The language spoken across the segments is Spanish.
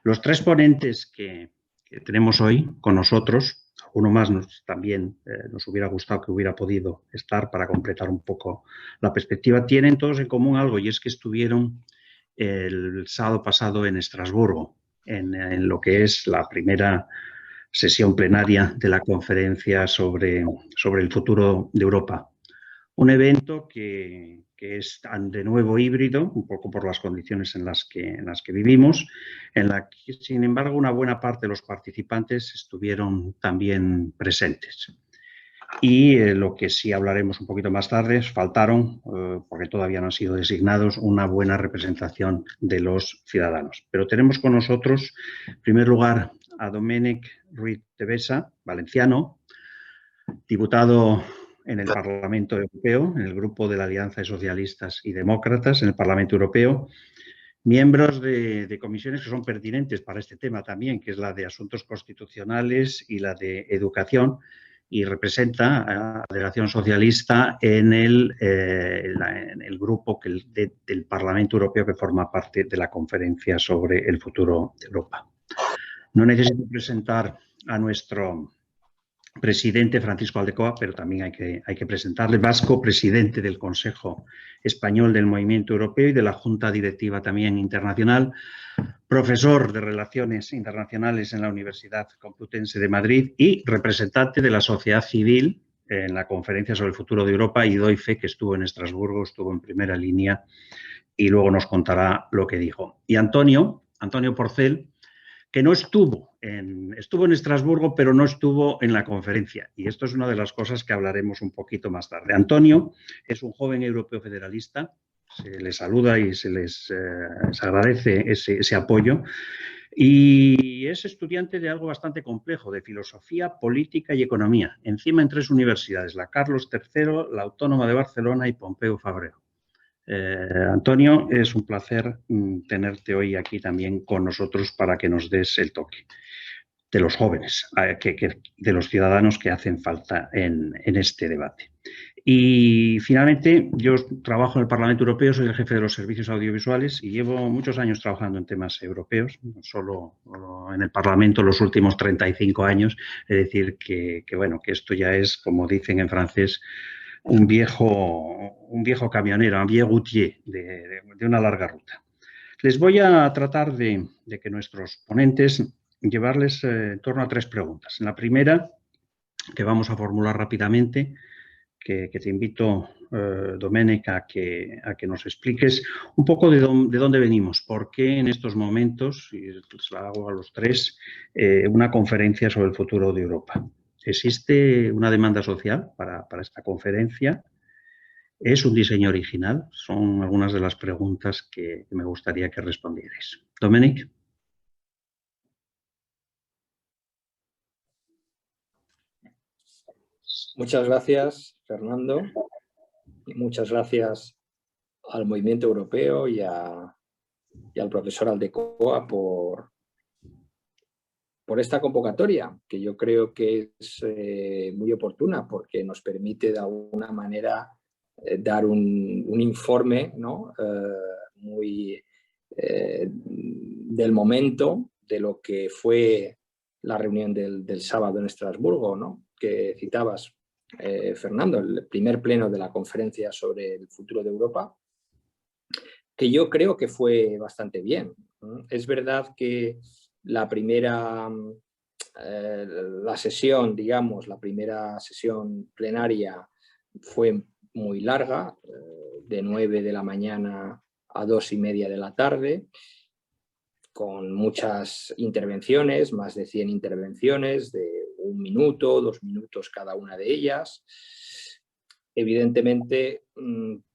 Los tres ponentes que tenemos hoy con nosotros, uno más también nos hubiera gustado que hubiera podido estar para completar un poco la perspectiva, tienen todos en común algo, y es que estuvieron el sábado pasado en Estrasburgo, en lo que es la primera sesión plenaria de la conferencia sobre el futuro de Europa. Un evento que es de nuevo híbrido, un poco por las condiciones en las que vivimos, en la que, sin embargo, una buena parte de los participantes estuvieron también presentes. Y lo que sí hablaremos un poquito más tarde, faltaron, porque todavía no han sido designados, una buena representación de los ciudadanos. Pero tenemos con nosotros, en primer lugar, a Domènec Ruiz de Besa, valenciano, diputado en el Parlamento Europeo, en el grupo de la Alianza de Socialistas y Demócratas en el Parlamento Europeo, miembros de comisiones que son pertinentes para este tema también, que es la de Asuntos Constitucionales y la de Educación, y representa a la delegación socialista en el grupo del Parlamento Europeo que forma parte de la conferencia sobre el futuro de Europa. No necesito presentar a nuestro presidente Francisco Aldecoa, pero también hay que presentarle, vasco, presidente del Consejo Español del Movimiento Europeo y de la Junta Directiva también internacional, profesor de Relaciones Internacionales en la Universidad Complutense de Madrid y representante de la sociedad civil en la Conferencia sobre el Futuro de Europa, y doy fe que estuvo en Estrasburgo, estuvo en primera línea y luego nos contará lo que dijo. Y Antonio Porcel, que no estuvo en Estrasburgo, pero no estuvo en la conferencia. Y esto es una de las cosas que hablaremos un poquito más tarde. Antonio es un joven europeo federalista, se les saluda y se les agradece ese apoyo, y es estudiante de algo bastante complejo, de filosofía, política y economía, encima en 3 universidades, la Carlos III, la Autónoma de Barcelona y Pompeu Fabra. Antonio, es un placer tenerte hoy aquí también con nosotros para que nos des el toque de los jóvenes, de los ciudadanos que hacen falta en este debate. Y finalmente, yo trabajo en el Parlamento Europeo, soy el jefe de los servicios audiovisuales y llevo muchos años trabajando en temas europeos, no solo en el Parlamento los últimos 35 años, es decir, que esto ya es, como dicen en francés, un viejo camionero, un viejo routier de una larga ruta. Les voy a tratar de que nuestros ponentes llevarles en torno a 3 preguntas. En la primera, que vamos a formular rápidamente, que te invito, Domènec, a que nos expliques un poco de dónde venimos, por qué en estos momentos, y les la hago a los 3, una conferencia sobre el futuro de Europa. ¿Existe una demanda social para esta conferencia? ¿Es un diseño original? Son algunas de las preguntas que me gustaría que respondierais. Domènec. Muchas gracias, Fernando, y muchas gracias al Movimiento Europeo y al profesor Aldecoa por esta convocatoria, que yo creo que es muy oportuna porque nos permite de alguna manera dar un informe, ¿no? Muy del momento de lo que fue la reunión del sábado en Estrasburgo, ¿no? Que citabas, Fernando, el primer pleno de la conferencia sobre el futuro de Europa, que yo creo que fue bastante bien. Es verdad que la primera sesión, digamos, la primera sesión plenaria fue muy larga, de 9 de la mañana a 2:30 de la tarde, con muchas intervenciones, más de 100 intervenciones de 1 minuto, 2 minutos cada una de ellas. Evidentemente,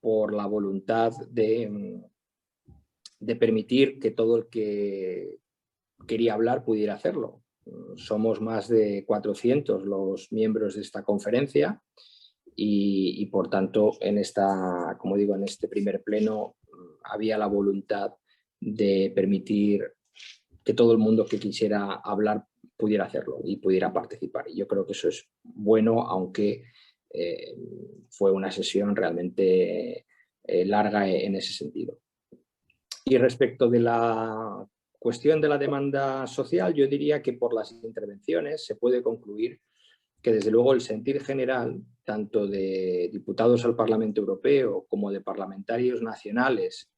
por la voluntad de permitir que todo el que quería hablar pudiera hacerlo. Somos más de 400 los miembros de esta conferencia y por tanto, como digo, en este primer pleno había la voluntad de permitir que todo el mundo que quisiera hablar pudiera hacerlo y pudiera participar. Y yo creo que eso es bueno, aunque fue una sesión realmente larga en ese sentido. Y respecto de la cuestión de la demanda social, yo diría que por las intervenciones se puede concluir que desde luego el sentir general, tanto de diputados al Parlamento Europeo como de parlamentarios nacionales,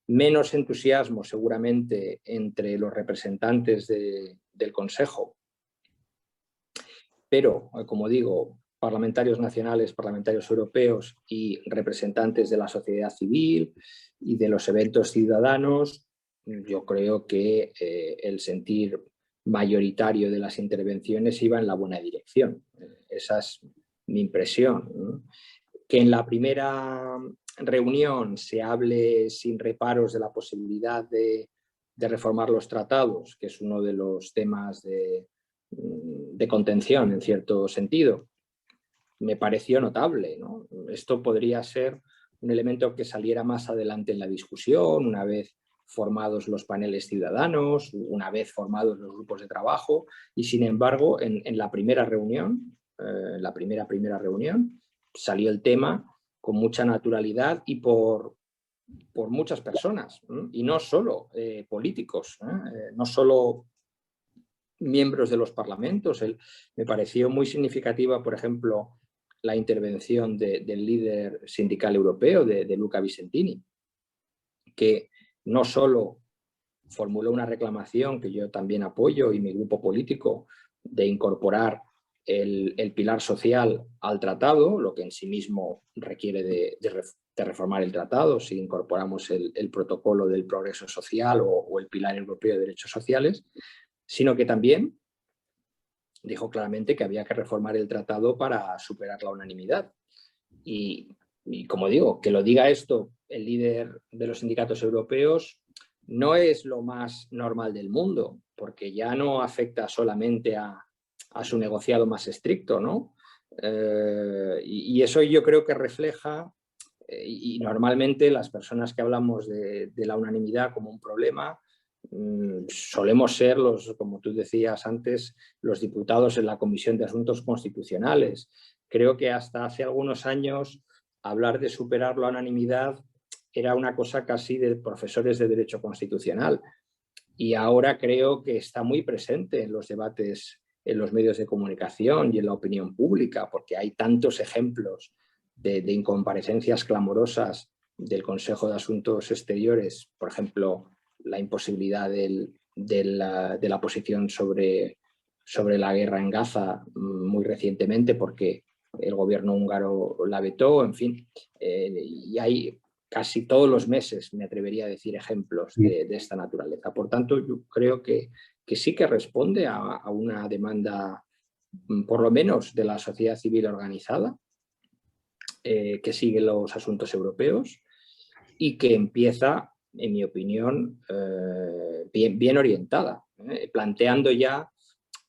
menos entusiasmo seguramente entre los representantes del Consejo, pero, como digo, parlamentarios nacionales, parlamentarios europeos y representantes de la sociedad civil y de los eventos ciudadanos, yo creo que el sentir mayoritario de las intervenciones iba en la buena dirección. Esa es mi impresión, ¿no? Que en la primera reunión se hable sin reparos de la posibilidad de reformar los tratados, que es uno de los temas de contención en cierto sentido, me pareció notable, ¿no? Esto podría ser un elemento que saliera más adelante en la discusión, una vez formados los paneles ciudadanos, una vez formados los grupos de trabajo, y sin embargo en la primera reunión, la primera reunión, salió el tema con mucha naturalidad y por muchas personas, y no solo políticos, no solo miembros de los parlamentos. Me pareció muy significativa, por ejemplo, la intervención del líder sindical europeo, de Luca Vicentini, que no solo formuló una reclamación que yo también apoyo y mi grupo político de incorporar el pilar social al tratado, lo que en sí mismo requiere de reformar el tratado si incorporamos el protocolo del progreso social o el pilar europeo de derechos sociales, sino que también dijo claramente que había que reformar el tratado para superar la unanimidad. Y como digo, que lo diga esto el líder de los sindicatos europeos no es lo más normal del mundo, porque ya no afecta solamente a su negociado más estricto, ¿no? Y eso yo creo que refleja, y normalmente las personas que hablamos de la unanimidad como un problema, solemos ser como tú decías antes, los diputados en la Comisión de Asuntos Constitucionales. Creo que hasta hace algunos años hablar de superar la unanimidad era una cosa casi de profesores de Derecho Constitucional, y ahora creo que está muy presente en los debates en los medios de comunicación y en la opinión pública, porque hay tantos ejemplos de incomparecencias clamorosas del Consejo de Asuntos Exteriores, por ejemplo, la imposibilidad de la posición sobre la guerra en Gaza muy recientemente porque el gobierno húngaro la vetó, en fin, y hay casi todos los meses, me atrevería a decir, ejemplos de esta naturaleza. Por tanto, yo creo que sí que responde a una demanda, por lo menos de la sociedad civil organizada, que sigue los asuntos europeos y que empieza, en mi opinión, bien orientada, planteando ya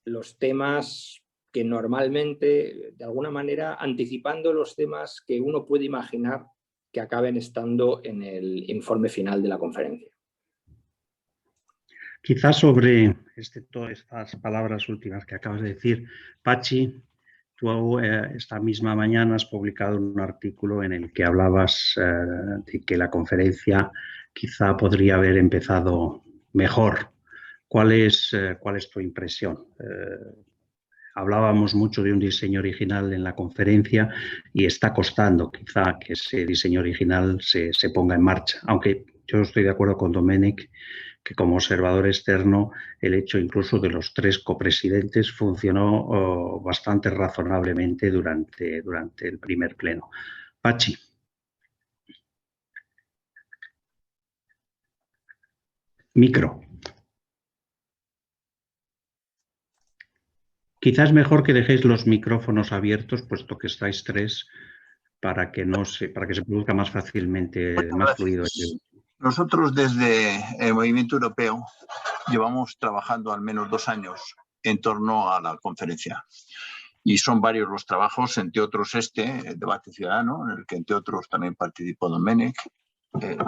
los temas que normalmente, de alguna manera, anticipando los temas que uno puede imaginar que acaben estando en el informe final de la conferencia. Quizás sobre todas estas palabras últimas que acabas de decir, Pachi, tú esta misma mañana has publicado un artículo en el que hablabas de que la conferencia quizá podría haber empezado mejor. ¿Cuál es tu impresión? Hablábamos mucho de un diseño original en la conferencia y está costando quizá que ese diseño original se ponga en marcha. Aunque yo estoy de acuerdo con Domènec que como observador externo el hecho incluso de los 3 copresidentes funcionó bastante razonablemente durante el primer pleno. Pachi. Micro. Quizás mejor que dejéis los micrófonos abiertos, puesto que estáis 3, para que se produzca más fácilmente, más fluido. Nosotros desde el Movimiento Europeo llevamos trabajando al menos 2 años en torno a la conferencia. Y son varios los trabajos, entre otros el debate ciudadano, en el que entre otros también participó Domènec,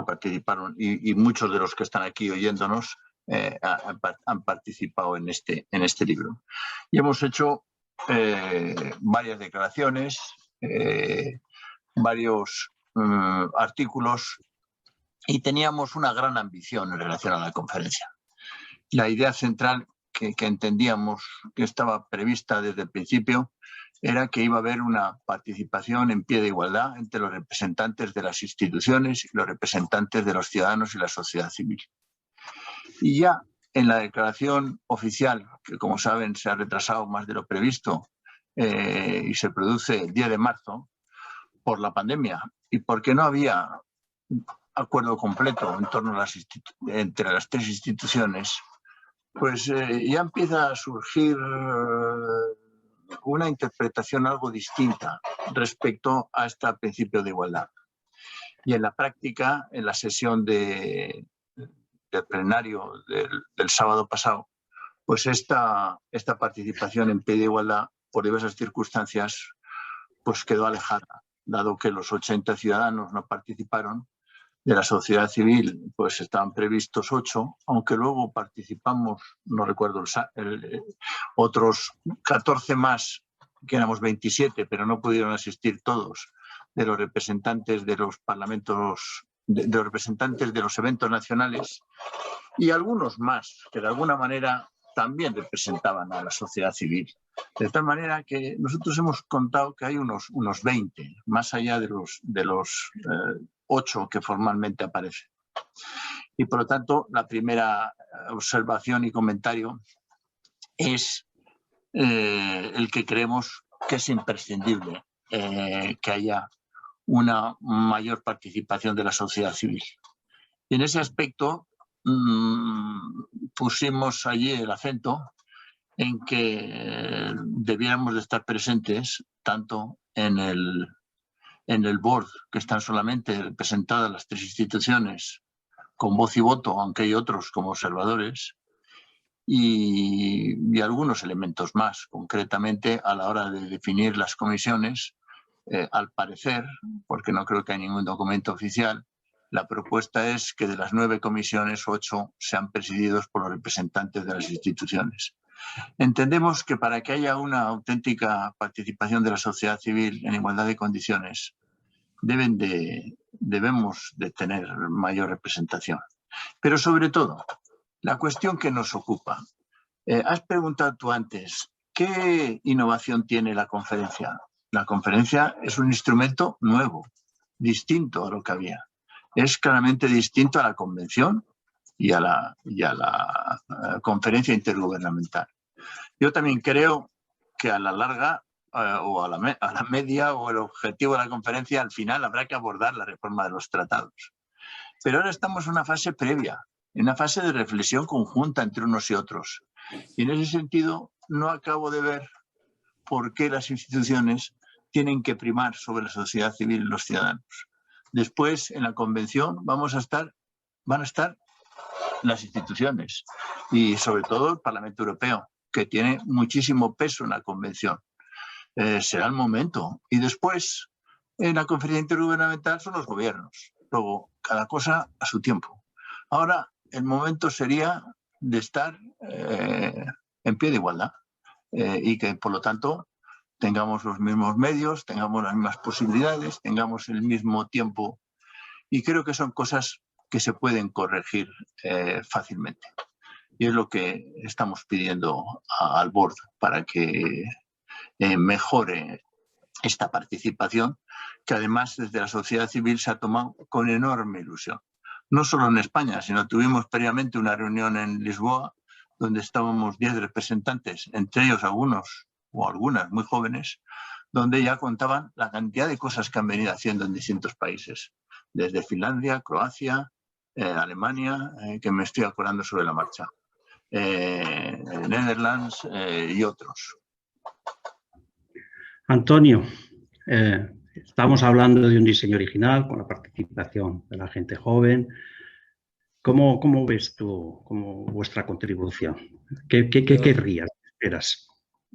participaron y muchos de los que están aquí oyéndonos han participado en este libro. Y hemos hecho varias declaraciones, varios artículos, y teníamos una gran ambición en relación a la conferencia. la idea central que entendíamos que estaba prevista desde el principio era que iba a haber una participación en pie de igualdad entre los representantes de las instituciones y los representantes de los ciudadanos y la sociedad civil. Y ya en la declaración oficial, que como saben se ha retrasado más de lo previsto y se produce el 10 de marzo por la pandemia y porque no había acuerdo completo en torno a entre las tres instituciones, pues ya empieza a surgir una interpretación algo distinta respecto a este principio de igualdad. Y en la práctica, en la sesión del plenario del sábado pasado, pues esta participación en pie de igualdad, por diversas circunstancias, pues quedó alejada, dado que los 80 ciudadanos no participaron. De la sociedad civil, pues estaban previstos 8, aunque luego participamos, no recuerdo, otros 14 más, que éramos 27, pero no pudieron asistir todos, de los representantes de los parlamentos, de los representantes de los eventos nacionales, y algunos más, que de alguna manera también representaban a la sociedad civil. De tal manera que nosotros hemos contado que hay unos 20, más allá de los 8 que formalmente aparecen. Y por lo tanto, la primera observación y comentario es el que creemos que es imprescindible que haya una mayor participación de la sociedad civil. Y en ese aspecto pusimos allí el acento en que debiéramos de estar presentes tanto en el board, que están solamente representadas las tres instituciones con voz y voto, aunque hay otros como observadores, y algunos elementos más, concretamente a la hora de definir las comisiones. Al parecer, porque no creo que haya ningún documento oficial, la propuesta es que de las 9 comisiones, 8 sean presididos por los representantes de las instituciones. Entendemos que para que haya una auténtica participación de la sociedad civil en igualdad de condiciones, debemos de tener mayor representación. Pero sobre todo, la cuestión que nos ocupa. Has preguntado tú antes, ¿qué innovación tiene la conferencia? La conferencia es un instrumento nuevo, distinto a lo que había. Es claramente distinto a la convención y a la conferencia intergubernamental. Yo también creo que a la larga o a la media o el objetivo de la conferencia, al final habrá que abordar la reforma de los tratados. Pero ahora estamos en una fase previa, en una fase de reflexión conjunta entre unos y otros. Y en ese sentido no acabo de ver por qué las instituciones tienen que primar sobre la sociedad civil y los ciudadanos. Después, en la convención, van a estar las instituciones y sobre todo el Parlamento Europeo, que tiene muchísimo peso en la convención. Será el momento. Y después, en la conferencia intergubernamental, son los gobiernos. Luego, cada cosa a su tiempo. Ahora, el momento sería de estar en pie de igualdad y que, por lo tanto, tengamos los mismos medios, tengamos las mismas posibilidades, tengamos el mismo tiempo. Y creo que son cosas que se pueden corregir fácilmente. Y es lo que estamos pidiendo al board para que mejore esta participación, que además desde la sociedad civil se ha tomado con enorme ilusión. No solo en España, sino tuvimos previamente una reunión en Lisboa donde estábamos 10 representantes, entre ellos algunos o algunas muy jóvenes, donde ya contaban la cantidad de cosas que han venido haciendo en distintos países, desde Finlandia, Croacia, Alemania, que me estoy acordando sobre la marcha, Netherlands y otros. Antonio, estamos hablando de un diseño original con la participación de la gente joven. ¿Cómo ves tú vuestra contribución? ¿Qué querrías? ¿Qué esperas?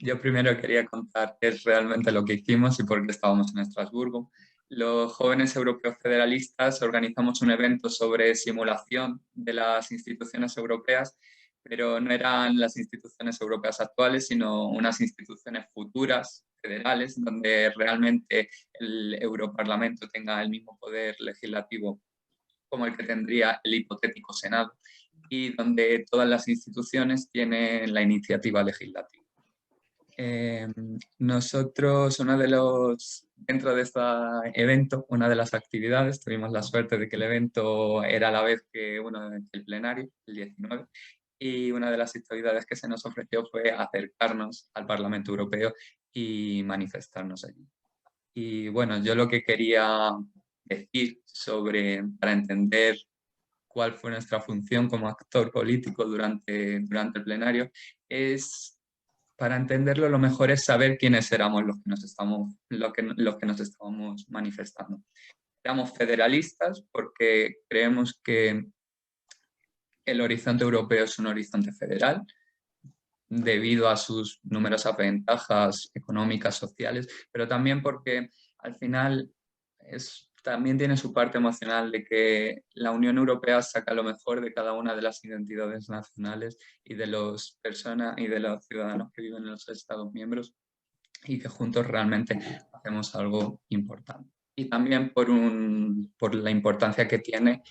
Yo primero quería contar qué es realmente lo que hicimos y por qué estábamos en Estrasburgo. Los jóvenes europeos federalistas organizamos un evento sobre simulación de las instituciones europeas, pero no eran las instituciones europeas actuales, sino unas instituciones futuras, federales, donde realmente el Europarlamento tenga el mismo poder legislativo como el que tendría el hipotético Senado. y donde todas las instituciones tienen la iniciativa legislativa. Nosotros, dentro de este evento, una de las actividades, tuvimos la suerte de que el evento era a la vez que el plenario, el 19, y una de las actividades que se nos ofreció fue acercarnos al Parlamento Europeo y manifestarnos allí. Y bueno, yo lo que quería decir para entender cuál fue nuestra función como actor político durante el plenario, para entenderlo lo mejor es saber quiénes éramos los que nos estábamos manifestando. Éramos federalistas porque creemos que el horizonte europeo es un horizonte federal, debido a sus numerosas ventajas económicas, sociales, pero también porque al final también tiene su parte emocional de que la Unión Europea saca lo mejor de cada una de las identidades nacionales y de las personas y de los ciudadanos que viven en los Estados miembros, y que juntos realmente hacemos algo importante. Y también por la importancia que tiene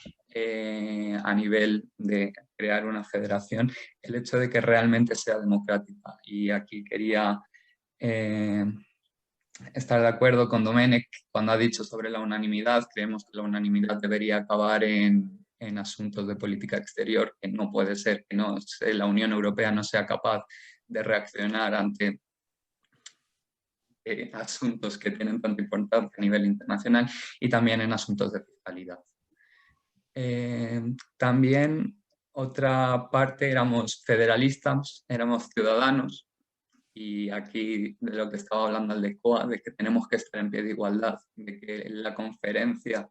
a nivel de crear una federación, el hecho de que realmente sea democrática. Y aquí quería estar de acuerdo con Domènech cuando ha dicho sobre la unanimidad. Creemos que la unanimidad debería acabar en asuntos de política exterior, que no puede ser que la Unión Europea no sea capaz de reaccionar ante asuntos que tienen tanta importancia a nivel internacional, y también en asuntos de fiscalidad. También otra parte, éramos federalistas, éramos ciudadanos, y aquí de lo que estaba hablando Aldecoa, de que tenemos que estar en pie de igualdad, de que la conferencia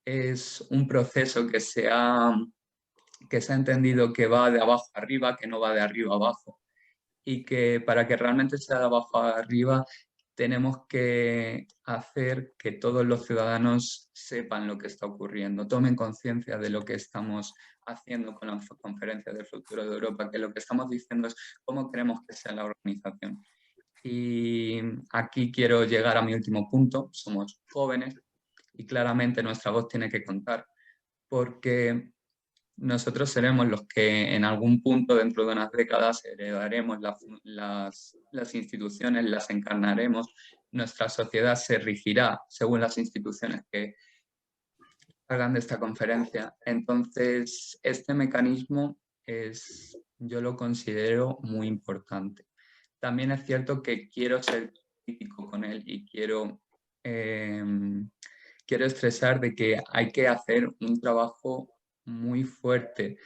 es un proceso que se ha entendido que va de abajo arriba, que no va de arriba abajo, y que para que realmente sea de abajo arriba tenemos que hacer que todos los ciudadanos sepan lo que está ocurriendo, tomen conciencia de lo que estamos haciendo con la conferencia del futuro de Europa, que lo que estamos diciendo es cómo queremos que sea la organización. Y aquí quiero llegar a mi último punto. Somos jóvenes y claramente nuestra voz tiene que contar, porque nosotros seremos los que en algún punto dentro de unas décadas heredaremos las instituciones, las encarnaremos, nuestra sociedad se regirá según las instituciones que hagan de esta conferencia. Entonces, este mecanismo yo lo considero muy importante. También es cierto que quiero ser crítico con él y quiero expresar de que hay que hacer un trabajo muy fuerte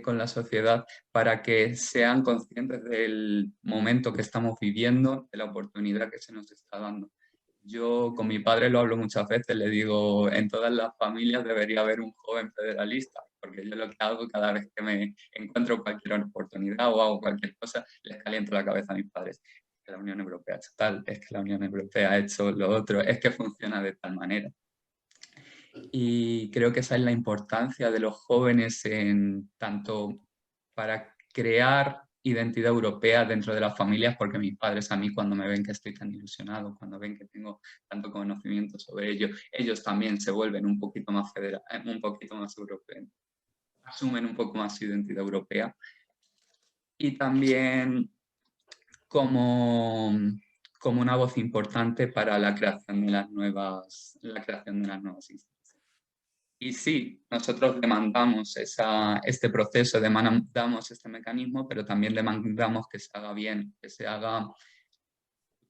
con la sociedad para que sean conscientes del momento que estamos viviendo, de la oportunidad que se nos está dando. Yo con mi padre lo hablo muchas veces, le digo, en todas las familias debería haber un joven federalista, porque yo lo que hago cada vez que me encuentro cualquier oportunidad o hago cualquier cosa, les caliento la cabeza a mis padres. Es que la Unión Europea ha hecho tal, es que la Unión Europea ha hecho lo otro, es que funciona de tal manera. Y creo que esa es la importancia de los jóvenes tanto para crear identidad europea dentro de las familias, porque mis padres a mí cuando me ven que estoy tan ilusionado, cuando ven que tengo tanto conocimiento sobre ello, ellos también se vuelven un poquito más un poquito más europeos, asumen un poco más su identidad europea. Y también como una voz importante para la creación de las nuevas instituciones. Y sí, nosotros demandamos este proceso, demandamos este mecanismo, pero también demandamos que se haga bien, que se haga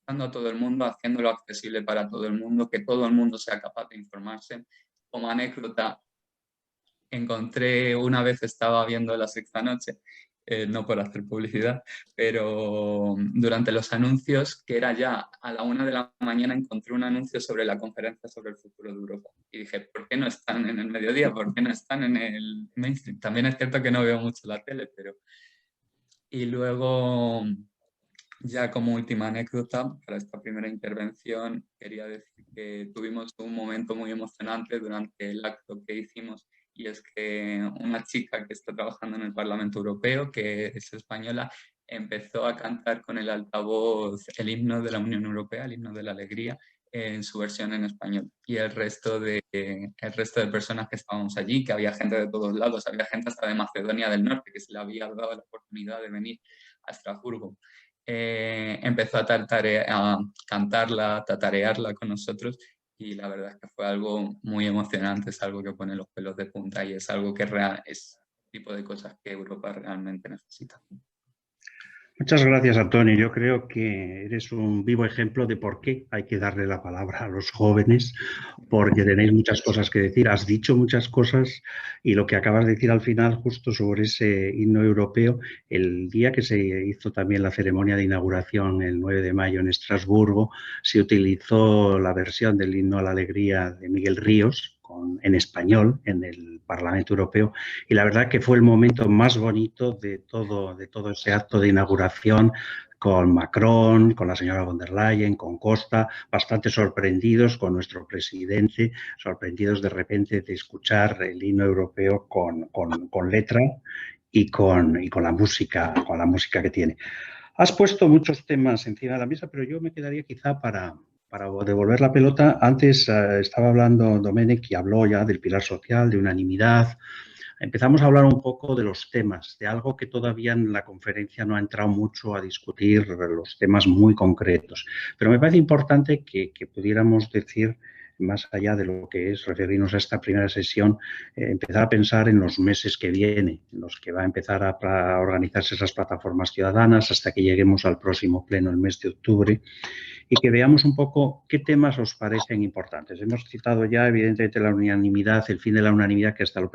dando a todo el mundo, haciéndolo accesible para todo el mundo, que todo el mundo sea capaz de informarse. Como anécdota, una vez estaba viendo La Sexta Noche, no por hacer publicidad, pero durante los anuncios, que era ya a la 1 de la mañana, encontré un anuncio sobre la conferencia sobre el futuro de Europa. Y dije, ¿por qué no están en el mediodía? ¿Por qué no están en el mainstream? También es cierto que no veo mucho la tele, pero... Y luego, ya como última anécdota para esta primera intervención, quería decir que tuvimos un momento muy emocionante durante el acto que hicimos, y es que una chica que está trabajando en el Parlamento Europeo, que es española, empezó a cantar con el altavoz el himno de la Unión Europea, el himno de la alegría, en su versión en español. Y el resto de personas que estábamos allí, que había gente de todos lados, había gente hasta de Macedonia del Norte, que se le había dado la oportunidad de venir a Estrasburgo, empezó a cantarla, a tatarearla con nosotros, y la verdad es que fue algo muy emocionante, es algo que pone los pelos de punta y es algo que es el tipo de cosas que Europa realmente necesita. Muchas gracias, Antonio. Yo creo que eres un vivo ejemplo de por qué hay que darle la palabra a los jóvenes, porque tenéis muchas cosas que decir. Has dicho muchas cosas y lo que acabas de decir al final, justo sobre ese himno europeo, el día que se hizo también la ceremonia de inauguración, el 9 de mayo en Estrasburgo, se utilizó la versión del himno a la alegría de Miguel Ríos, en español en el Parlamento Europeo, y la verdad que fue el momento más bonito de todo ese acto de inauguración, con Macron, con la señora von der Leyen, con Costa, bastante sorprendidos con nuestro presidente, sorprendidos de repente de escuchar el himno europeo con letra y con la música que tiene. Has puesto muchos temas encima de la mesa, pero yo me quedaría quizá para devolver la pelota. Antes estaba hablando Domènec y habló ya del pilar social, de unanimidad. Empezamos a hablar un poco de los temas, de algo que todavía en la conferencia no ha entrado mucho a discutir, los temas muy concretos. Pero me parece importante que pudiéramos decir, más allá de lo que es referirnos a esta primera sesión, empezar a pensar en los meses que vienen, en los que va a empezar a organizarse esas plataformas ciudadanas hasta que lleguemos al próximo pleno el mes de octubre, y que veamos un poco qué temas os parecen importantes. Hemos citado ya, evidentemente, la unanimidad, el fin de la unanimidad, que hasta lo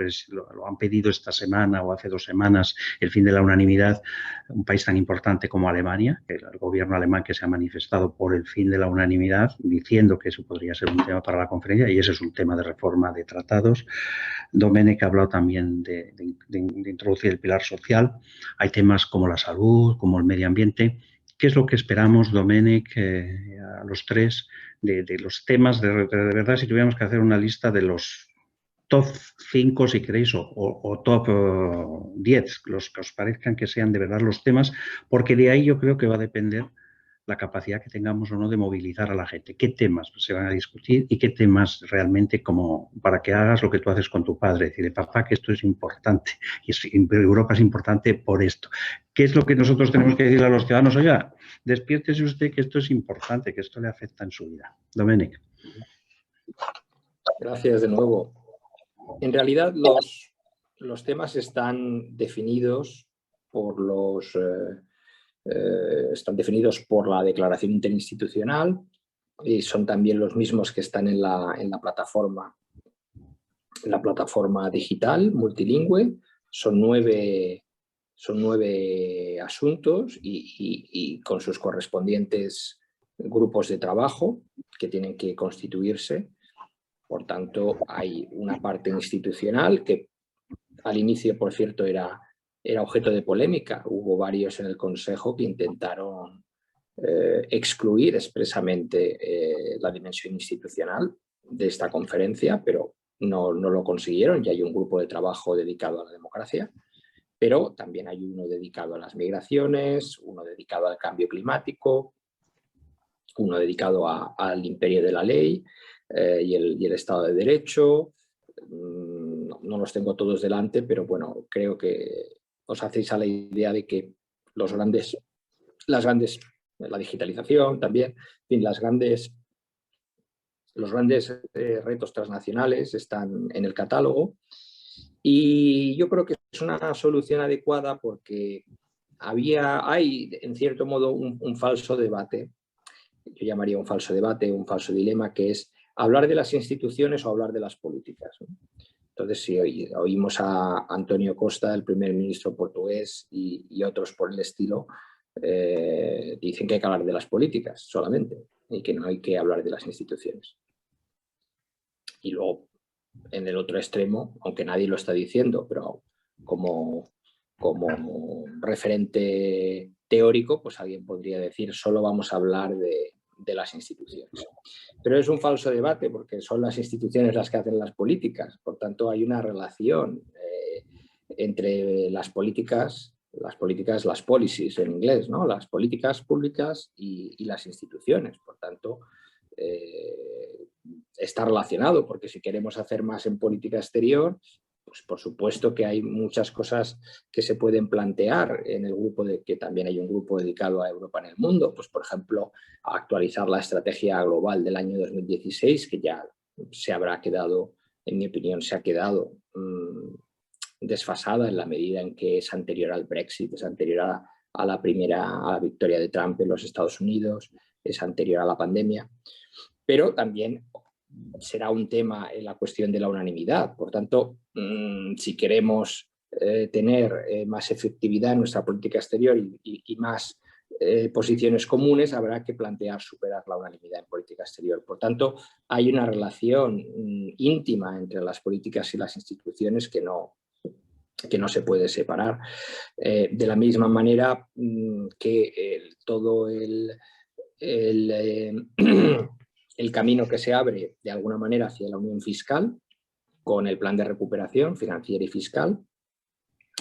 han pedido esta semana o hace 2 semanas, el fin de la unanimidad, un país tan importante como Alemania, el gobierno alemán que se ha manifestado por el fin de la unanimidad, diciendo que eso podría ser un tema para la conferencia, y ese es un tema de reforma de tratados. Domènec ha hablado también de introducir el pilar social. Hay temas como la salud, como el medio ambiente. ¿Qué es lo que esperamos, Domènec, a los tres, de los temas, de verdad, si tuviéramos que hacer una lista de los top 5, si queréis, o top 10, los que os parezcan que sean de verdad los temas, porque de ahí yo creo que va a depender la capacidad que tengamos o no de movilizar a la gente. ¿Qué temas se van a discutir y qué temas realmente, como para que hagas lo que tú haces con tu padre? Decirle, papá, que esto es importante y Europa es importante por esto. ¿Qué es lo que nosotros tenemos que decirle a los ciudadanos? Oiga, despiértese usted que esto es importante, que esto le afecta en su vida. Domènec. Gracias de nuevo. En realidad los temas están definidos por la declaración interinstitucional y son también los mismos que están en la plataforma digital multilingüe. Son 9 asuntos y con sus correspondientes grupos de trabajo que tienen que constituirse. Por tanto, hay una parte institucional que al inicio, por cierto, era objeto de polémica. Hubo varios en el Consejo que intentaron excluir expresamente la dimensión institucional de esta conferencia, pero no lo consiguieron. Ya hay un grupo de trabajo dedicado a la democracia, pero también hay uno dedicado a las migraciones, uno dedicado al cambio climático, uno dedicado al imperio de la ley y el Estado de Derecho. No los tengo todos delante, pero bueno, creo que os hacéis a la idea de que la digitalización también, en fin, los grandes retos transnacionales están en el catálogo, y yo creo que es una solución adecuada porque hay en cierto modo un falso debate. Yo llamaría un falso debate, un falso dilema, que es hablar de las instituciones o hablar de las políticas, ¿no? Entonces, si oímos a Antonio Costa, el primer ministro portugués, y otros por el estilo, dicen que hay que hablar de las políticas solamente y que no hay que hablar de las instituciones. Y luego, en el otro extremo, aunque nadie lo está diciendo, pero como referente teórico, pues alguien podría decir solo vamos a hablar de las instituciones. Pero es un falso debate porque son las instituciones las que hacen las políticas. Por tanto, hay una relación entre las políticas, las policies en inglés, ¿no? Las políticas públicas y las instituciones. Por tanto, está relacionado, porque si queremos hacer más en política exterior, pues por supuesto que hay muchas cosas que se pueden plantear en el grupo, que también hay un grupo dedicado a Europa en el mundo, pues por ejemplo, a actualizar la estrategia global del año 2016, que ya se habrá quedado, en mi opinión, se ha quedado desfasada en la medida en que es anterior al Brexit, es anterior a la victoria de Trump en los Estados Unidos, es anterior a la pandemia, pero también será un tema en la cuestión de la unanimidad. Por tanto, si queremos tener más efectividad en nuestra política exterior y más posiciones comunes, habrá que plantear superar la unanimidad en política exterior. Por tanto, hay una relación íntima entre las políticas y las instituciones que no se puede separar. De la misma manera que todo el camino que se abre de alguna manera hacia la unión fiscal, con el plan de recuperación financiera y fiscal,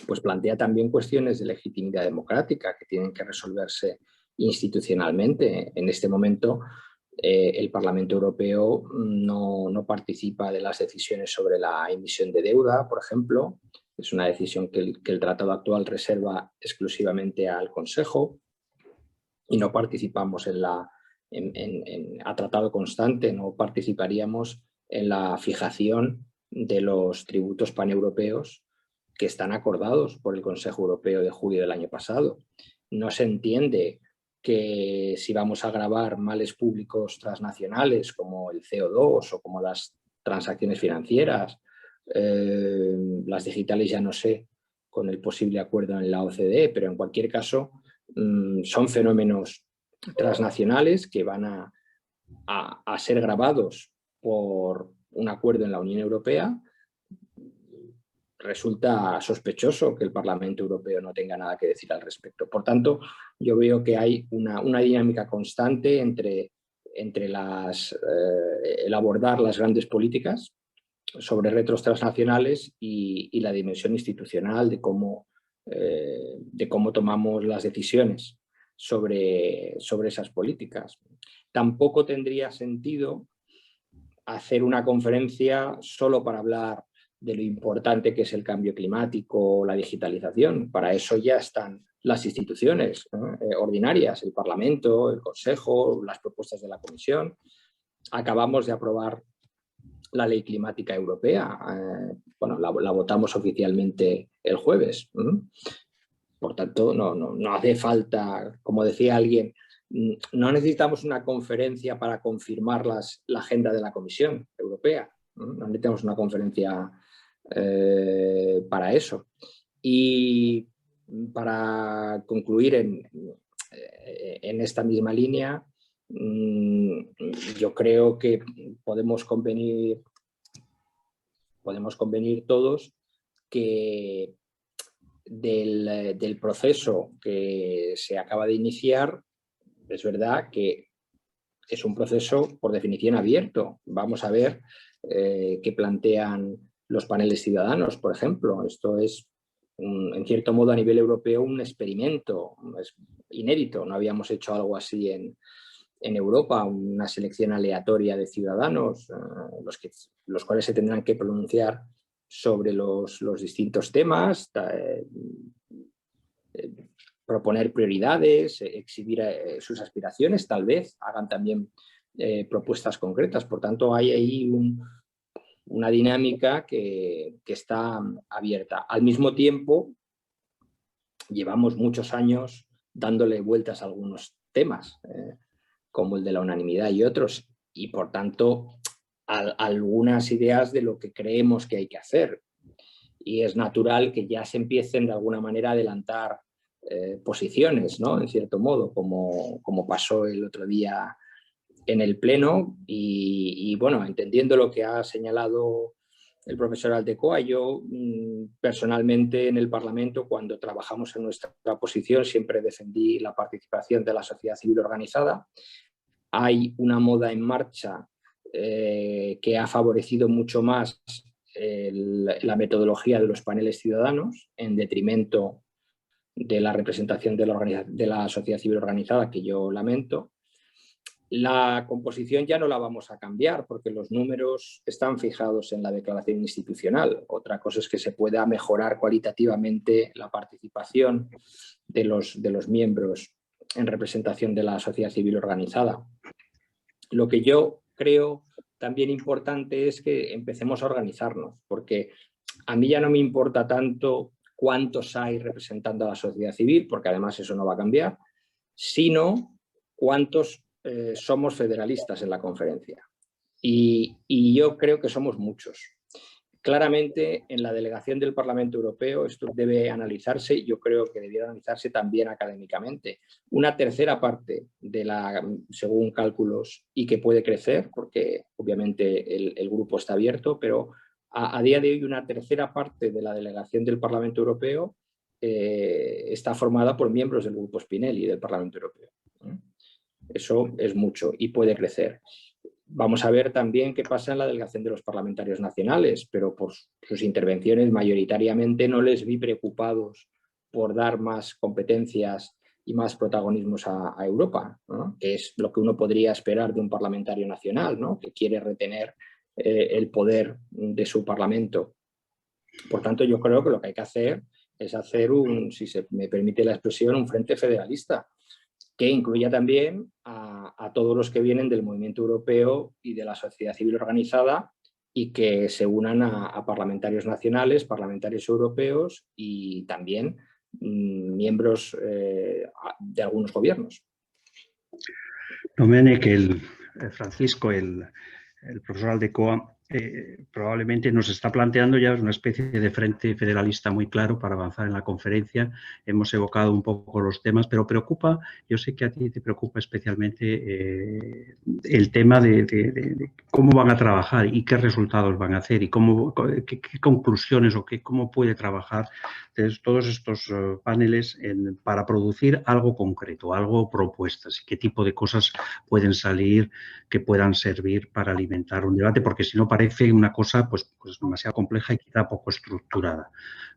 pues plantea también cuestiones de legitimidad democrática que tienen que resolverse institucionalmente. En este momento, el Parlamento Europeo no participa de las decisiones sobre la emisión de deuda, por ejemplo. Es una decisión que el tratado actual reserva exclusivamente al Consejo, y no participamos a tratado constante, no participaríamos en la fijación de los tributos paneuropeos que están acordados por el Consejo Europeo de julio del año pasado. No se entiende que si vamos a gravar males públicos transnacionales como el CO2 o como las transacciones financieras, las digitales ya no sé, con el posible acuerdo en la OCDE, pero en cualquier caso son fenómenos transnacionales que van a ser gravados por un acuerdo en la Unión Europea. Resulta sospechoso que el Parlamento Europeo no tenga nada que decir al respecto. Por tanto, yo veo que hay una dinámica constante entre el abordar las grandes políticas sobre retos transnacionales y la dimensión institucional de cómo tomamos las decisiones sobre esas políticas. Tampoco tendría sentido hacer una conferencia solo para hablar de lo importante que es el cambio climático o la digitalización. Para eso ya están las instituciones ordinarias, el Parlamento, el Consejo, las propuestas de la Comisión. Acabamos de aprobar la Ley Climática Europea. La votamos oficialmente el jueves. Por tanto, no hace falta, como decía alguien, no necesitamos una conferencia para confirmar la agenda de la Comisión Europea. No necesitamos una conferencia para eso. Y para concluir en esta misma línea, yo creo que podemos convenir todos que del proceso que se acaba de iniciar, es verdad que es un proceso por definición abierto. Vamos a ver qué plantean los paneles ciudadanos, por ejemplo. Esto es, en cierto modo, a nivel europeo, un experimento. Es inédito. No habíamos hecho algo así en Europa, una selección aleatoria de ciudadanos, los cuales se tendrán que pronunciar sobre los distintos temas, proponer prioridades, exhibir sus aspiraciones, tal vez hagan también propuestas concretas. Por tanto, hay ahí una dinámica que está abierta. Al mismo tiempo, llevamos muchos años dándole vueltas a algunos temas, como el de la unanimidad y otros, y por tanto algunas ideas de lo que creemos que hay que hacer. Y es natural que ya se empiecen de alguna manera a adelantar posiciones, ¿no? En cierto modo, como pasó el otro día en el Pleno. Y bueno, entendiendo lo que ha señalado el profesor Aldecoa, yo personalmente en el Parlamento, cuando trabajamos en nuestra posición, siempre defendí la participación de la sociedad civil organizada. Hay una moda en marcha que ha favorecido mucho más la metodología de los paneles ciudadanos en detrimento de la representación de la sociedad civil organizada, que yo lamento. La composición ya no la vamos a cambiar porque los números están fijados en la declaración institucional. Otra cosa es que se pueda mejorar cualitativamente la participación de los miembros en representación de la sociedad civil organizada. Lo que yo creo también importante es que empecemos a organizarnos, porque a mí ya no me importa tanto cuántos hay representando a la sociedad civil, porque además eso no va a cambiar, sino cuántos somos federalistas en la conferencia. Y yo creo que somos muchos. Claramente, en la delegación del Parlamento Europeo esto debe analizarse, y yo creo que debiera analizarse también académicamente. Una tercera parte, según cálculos, y que puede crecer, porque obviamente el grupo está abierto, pero a día de hoy una tercera parte de la delegación del Parlamento Europeo está formada por miembros del Grupo Spinelli del Parlamento Europeo. Eso es mucho y puede crecer. Vamos a ver también qué pasa en la delegación de los parlamentarios nacionales, pero por sus intervenciones mayoritariamente no les vi preocupados por dar más competencias y más protagonismos a Europa, ¿no? Que es lo que uno podría esperar de un parlamentario nacional, ¿no? Que quiere retener el poder de su parlamento. Por tanto, yo creo que lo que hay que hacer es hacer si se me permite la expresión, un frente federalista, que incluya también a todos los que vienen del movimiento europeo y de la sociedad civil organizada y que se unan a parlamentarios nacionales, parlamentarios europeos y también miembros de algunos gobiernos. Domènec, Francisco, el profesor Aldecoa, probablemente nos está planteando ya una especie de frente federalista muy claro para avanzar en la conferencia. Hemos evocado un poco los temas, pero preocupa, yo sé que a ti te preocupa especialmente el tema de cómo van a trabajar y qué resultados van a hacer y qué conclusiones o cómo puede trabajar todos estos paneles para producir algo concreto, algo propuestas y qué tipo de cosas pueden salir que puedan servir para alimentar un debate, porque si no parece una cosa pues demasiado compleja y quizá poco estructurada.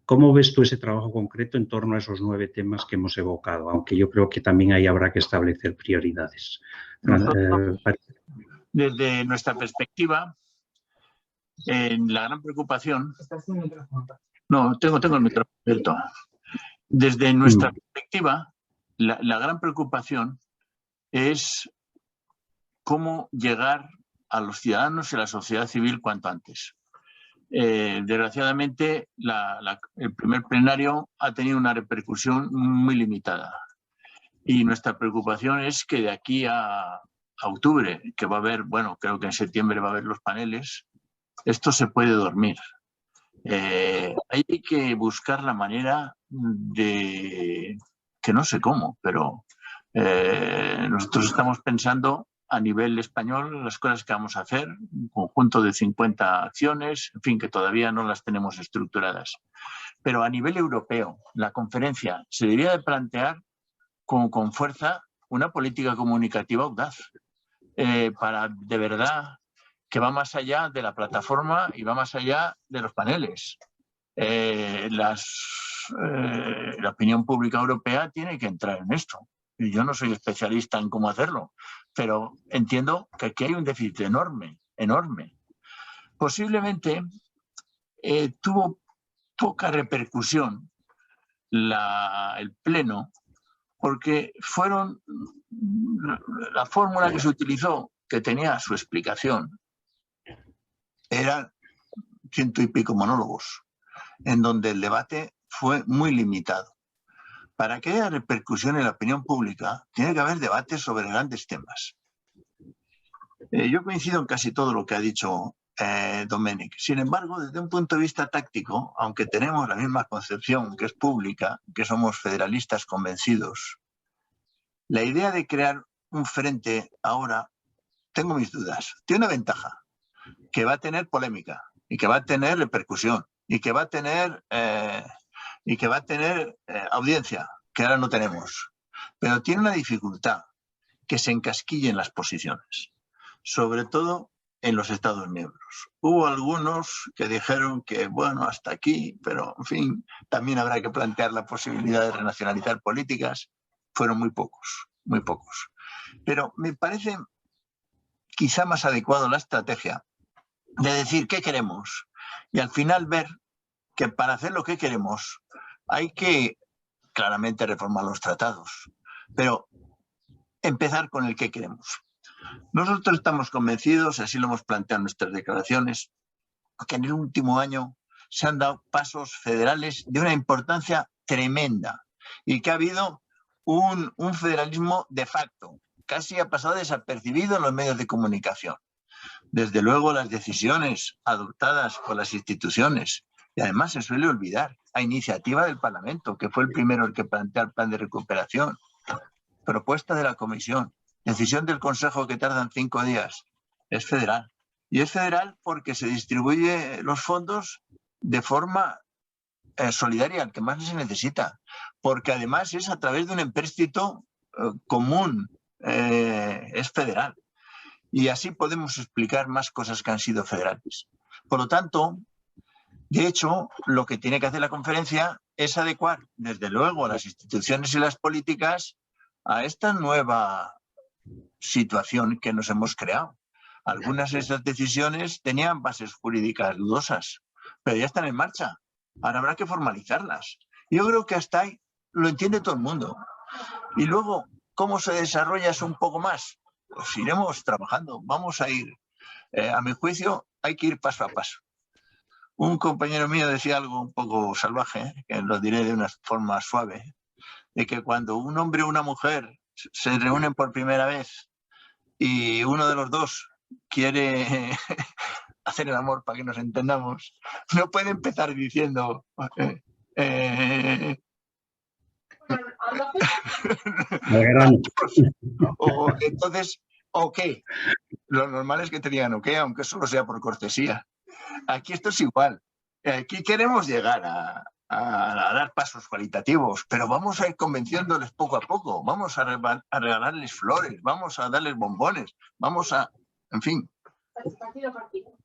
¿Cómo ves tú ese trabajo concreto en torno a esos 9 temas que hemos evocado? Aunque yo creo que también ahí habrá que establecer prioridades. Desde nuestra perspectiva, la gran preocupación... No, tengo el micrófono abierto. Desde nuestra perspectiva, la gran preocupación es cómo llegar a los ciudadanos y a la sociedad civil cuanto antes. Desgraciadamente, el primer plenario ha tenido una repercusión muy limitada. Y nuestra preocupación es que de aquí a octubre, que va a haber, bueno, creo que en septiembre va a haber los paneles, esto se puede dormir. Hay que buscar la manera de, que no sé cómo, pero nosotros estamos pensando a nivel español las cosas que vamos a hacer, un conjunto de 50 acciones, en fin, que todavía no las tenemos estructuradas. Pero a nivel europeo, la conferencia se debería de plantear con fuerza una política comunicativa audaz, para de verdad que va más allá de la plataforma y va más allá de los paneles. La opinión pública europea tiene que entrar en esto. Y yo no soy especialista en cómo hacerlo, pero entiendo que aquí hay un déficit enorme, enorme. Posiblemente tuvo poca repercusión el pleno, porque la fórmula que se utilizó, que tenía su explicación, eran 100 y pico monólogos, en donde el debate fue muy limitado. Para que haya repercusión en la opinión pública, tiene que haber debates sobre grandes temas. Yo coincido en casi todo lo que ha dicho Domènec. Sin embargo, desde un punto de vista táctico, aunque tenemos la misma concepción que es pública, que somos federalistas convencidos, la idea de crear un frente ahora, tengo mis dudas. Tiene una ventaja, que va a tener polémica y que va a tener repercusión y que va a tener audiencia, que ahora no tenemos. Pero tiene una dificultad, que se encasquillen las posiciones, sobre todo en los Estados miembros. Hubo algunos que dijeron que, bueno, hasta aquí, pero, en fin, también habrá que plantear la posibilidad de renacionalizar políticas. Fueron muy pocos, muy pocos. Pero me parece quizá más adecuado la estrategia de decir qué queremos y al final ver que para hacer lo que queremos hay que claramente reformar los tratados, pero empezar con el que queremos. Nosotros estamos convencidos, así lo hemos planteado en nuestras declaraciones, que en el último año se han dado pasos federales de una importancia tremenda y que ha habido un federalismo de facto, casi ha pasado desapercibido en los medios de comunicación. Desde luego las decisiones adoptadas por las instituciones, y además se suele olvidar, a iniciativa del Parlamento, que fue el primero el que plantea el plan de recuperación, propuesta de la Comisión, decisión del Consejo que tardan 5 días, es federal. Y es federal porque se distribuye los fondos de forma solidaria, al que más se necesita, porque además es a través de un empréstito común, es federal. Y así podemos explicar más cosas que han sido federales. Por lo tanto, de hecho, lo que tiene que hacer la conferencia es adecuar, desde luego, las instituciones y las políticas a esta nueva situación que nos hemos creado. Algunas de esas decisiones tenían bases jurídicas dudosas, pero ya están en marcha. Ahora habrá que formalizarlas. Yo creo que hasta ahí lo entiende todo el mundo. Y luego, ¿cómo se desarrolla eso un poco más? Pues iremos trabajando, vamos a ir. A mi juicio, hay que ir paso a paso. Un compañero mío decía algo un poco salvaje, que lo diré de una forma suave, de que cuando un hombre o una mujer se reúnen por primera vez y uno de los dos quiere hacer el amor, para que nos entendamos, no puede empezar diciendo... o entonces, ok. Lo normal es que te digan ok, aunque solo sea por cortesía. Aquí esto es igual. Aquí queremos llegar a dar pasos cualitativos, pero vamos a ir convenciéndoles poco a poco. Vamos a regalarles flores, vamos a darles bombones, vamos a... En fin. Partido a partido.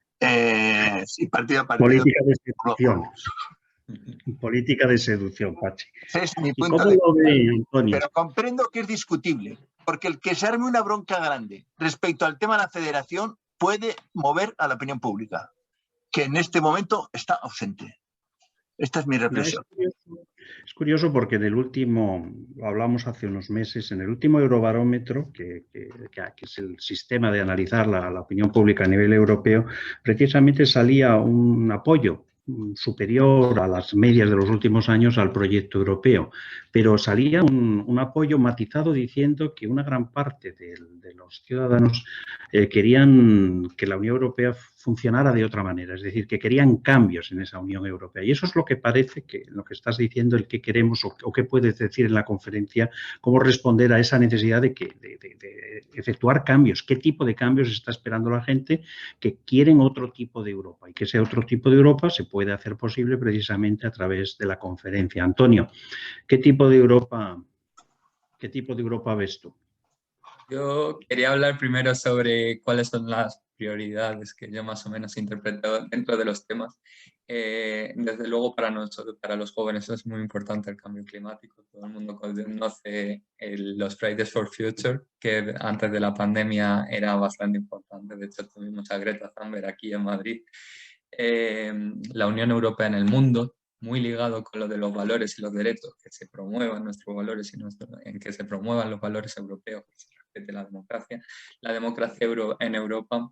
Sí, partido a partido. Política de seducción. Política de seducción, Pachi. Ese es mi ¿Y punto cómo de lo ve, Antonio? Pero comprendo que es discutible, porque el que se arme una bronca grande respecto al tema de la federación puede mover a la opinión pública, que en este momento está ausente. Esta es mi reflexión. Es curioso porque en el último, lo hablamos hace unos meses, en el último Eurobarómetro, que es el sistema de analizar la opinión pública a nivel europeo, precisamente salía un apoyo superior a las medias de los últimos años al proyecto europeo, pero salía un apoyo matizado diciendo que una gran parte de los ciudadanos querían que la Unión Europea funcionara de otra manera, es decir, que querían cambios en esa Unión Europea. Y eso es lo que parece que lo que estás diciendo, el que queremos o qué puedes decir en la conferencia, cómo responder a esa necesidad de efectuar cambios, qué tipo de cambios está esperando la gente que quieren otro tipo de Europa y que ese otro tipo de Europa se puede hacer posible precisamente a través de la conferencia. Antonio, ¿qué tipo de Europa ves tú? Yo quería hablar primero sobre cuáles son las prioridades que yo más o menos interpreto dentro de los temas. Desde luego para nosotros, para los jóvenes es muy importante el cambio climático. Todo el mundo conoce los Fridays for Future, que antes de la pandemia era bastante importante. De hecho, tuvimos a Greta Thunberg aquí en Madrid. La Unión Europea en el mundo, muy ligado con lo de los valores y los derechos, que se promuevan nuestros valores y en que se promuevan los valores europeos, que se respete la democracia en Europa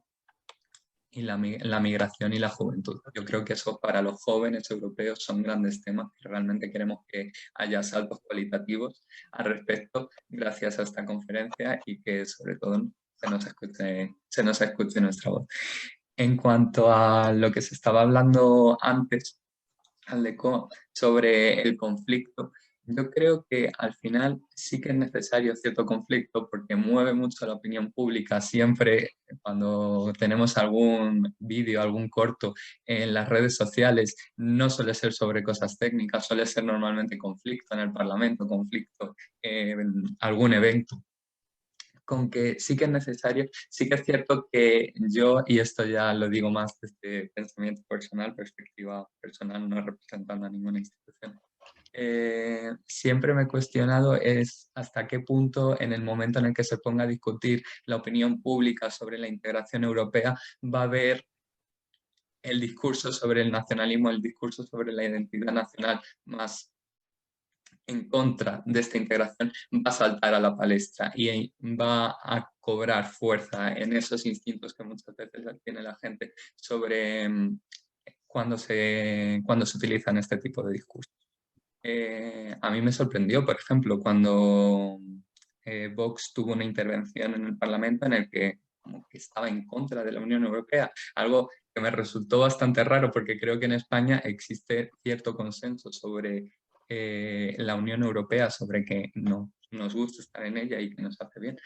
y la migración y la juventud. Yo creo que eso para los jóvenes europeos son grandes temas que realmente queremos que haya saltos cualitativos al respecto gracias a esta conferencia y que sobre todo se nos escuche nuestra voz. En cuanto a lo que se estaba hablando antes, Aldeco, sobre el conflicto, yo creo que al final sí que es necesario cierto conflicto porque mueve mucho la opinión pública. Siempre cuando tenemos algún vídeo, algún corto en las redes sociales, no suele ser sobre cosas técnicas, suele ser normalmente conflicto en el Parlamento, conflicto en algún evento. Con que sí que es necesario, sí que es cierto que yo, y esto ya lo digo más desde pensamiento personal, perspectiva personal, no representando a ninguna institución, siempre me he cuestionado es hasta qué punto, en el momento en el que se ponga a discutir la opinión pública sobre la integración europea, va a haber el discurso sobre el nacionalismo, el discurso sobre la identidad nacional más en contra de esta integración, va a saltar a la palestra y va a cobrar fuerza en esos instintos que muchas veces tiene la gente sobre cuando se utilizan este tipo de discursos. A mí me sorprendió, por ejemplo, cuando Vox tuvo una intervención en el Parlamento en el que como que estaba en contra de la Unión Europea, algo que me resultó bastante raro porque creo que en España existe cierto consenso sobre la Unión Europea, sobre que no nos gusta estar en ella y que nos hace bien,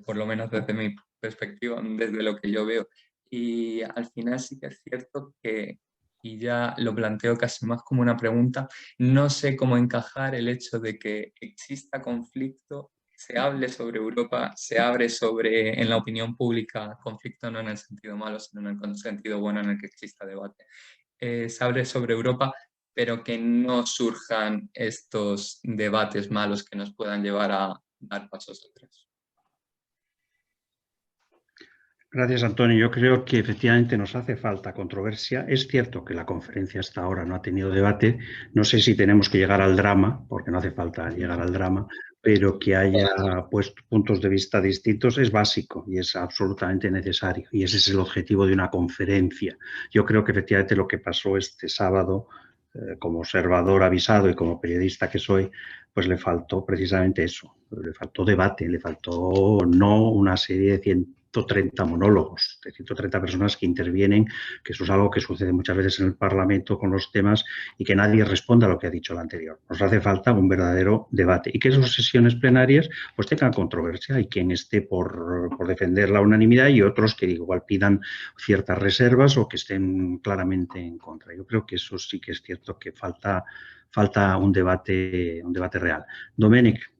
por lo menos desde mi perspectiva, desde lo que yo veo. Y al final sí que es cierto que, y ya lo planteo casi más como una pregunta, no sé cómo encajar el hecho de que exista conflicto, se hable sobre Europa, se abre sobre, en la opinión pública, conflicto no en el sentido malo, sino en el sentido bueno en el que exista debate. Se abre sobre Europa, pero que no surjan estos debates malos que nos puedan llevar a dar pasos atrás. Gracias, Antonio. Yo creo que efectivamente nos hace falta controversia. Es cierto que la conferencia hasta ahora no ha tenido debate. No sé si tenemos que llegar al drama, porque no hace falta llegar al drama, pero que haya puesto puntos de vista distintos es básico y es absolutamente necesario. Y ese es el objetivo de una conferencia. Yo creo que efectivamente lo que pasó este sábado, como observador avisado y como periodista que soy, pues le faltó precisamente eso. Le faltó debate, le faltó no una serie de 130 monólogos, de 130 personas que intervienen, que eso es algo que sucede muchas veces en el Parlamento con los temas y que nadie responde a lo que ha dicho el anterior. Nos hace falta un verdadero debate y que esas sesiones plenarias pues tengan controversia. Hay quien esté por defender la unanimidad y otros que igual pidan ciertas reservas o que estén claramente en contra. Yo creo que eso sí que es cierto que falta un debate real. Domènec,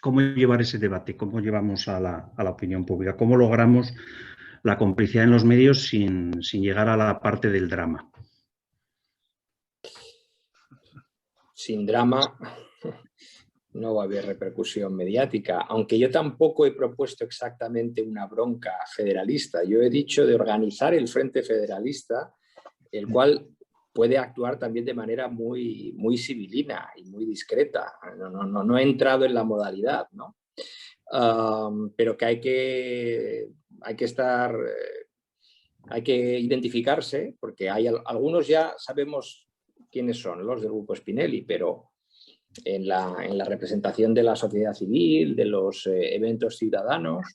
¿cómo llevar ese debate? ¿Cómo llevamos a la opinión pública? ¿Cómo logramos la complicidad en los medios sin llegar a la parte del drama? Sin drama no va a haber repercusión mediática, aunque yo tampoco he propuesto exactamente una bronca federalista. Yo he dicho de organizar el Frente Federalista, el cual puede actuar también de manera muy, muy civilina y muy discreta. No he entrado en la modalidad, ¿no? Pero que hay que identificarse, porque hay algunos ya sabemos quiénes son, los del Grupo Spinelli, pero en la representación de la sociedad civil, de los eventos ciudadanos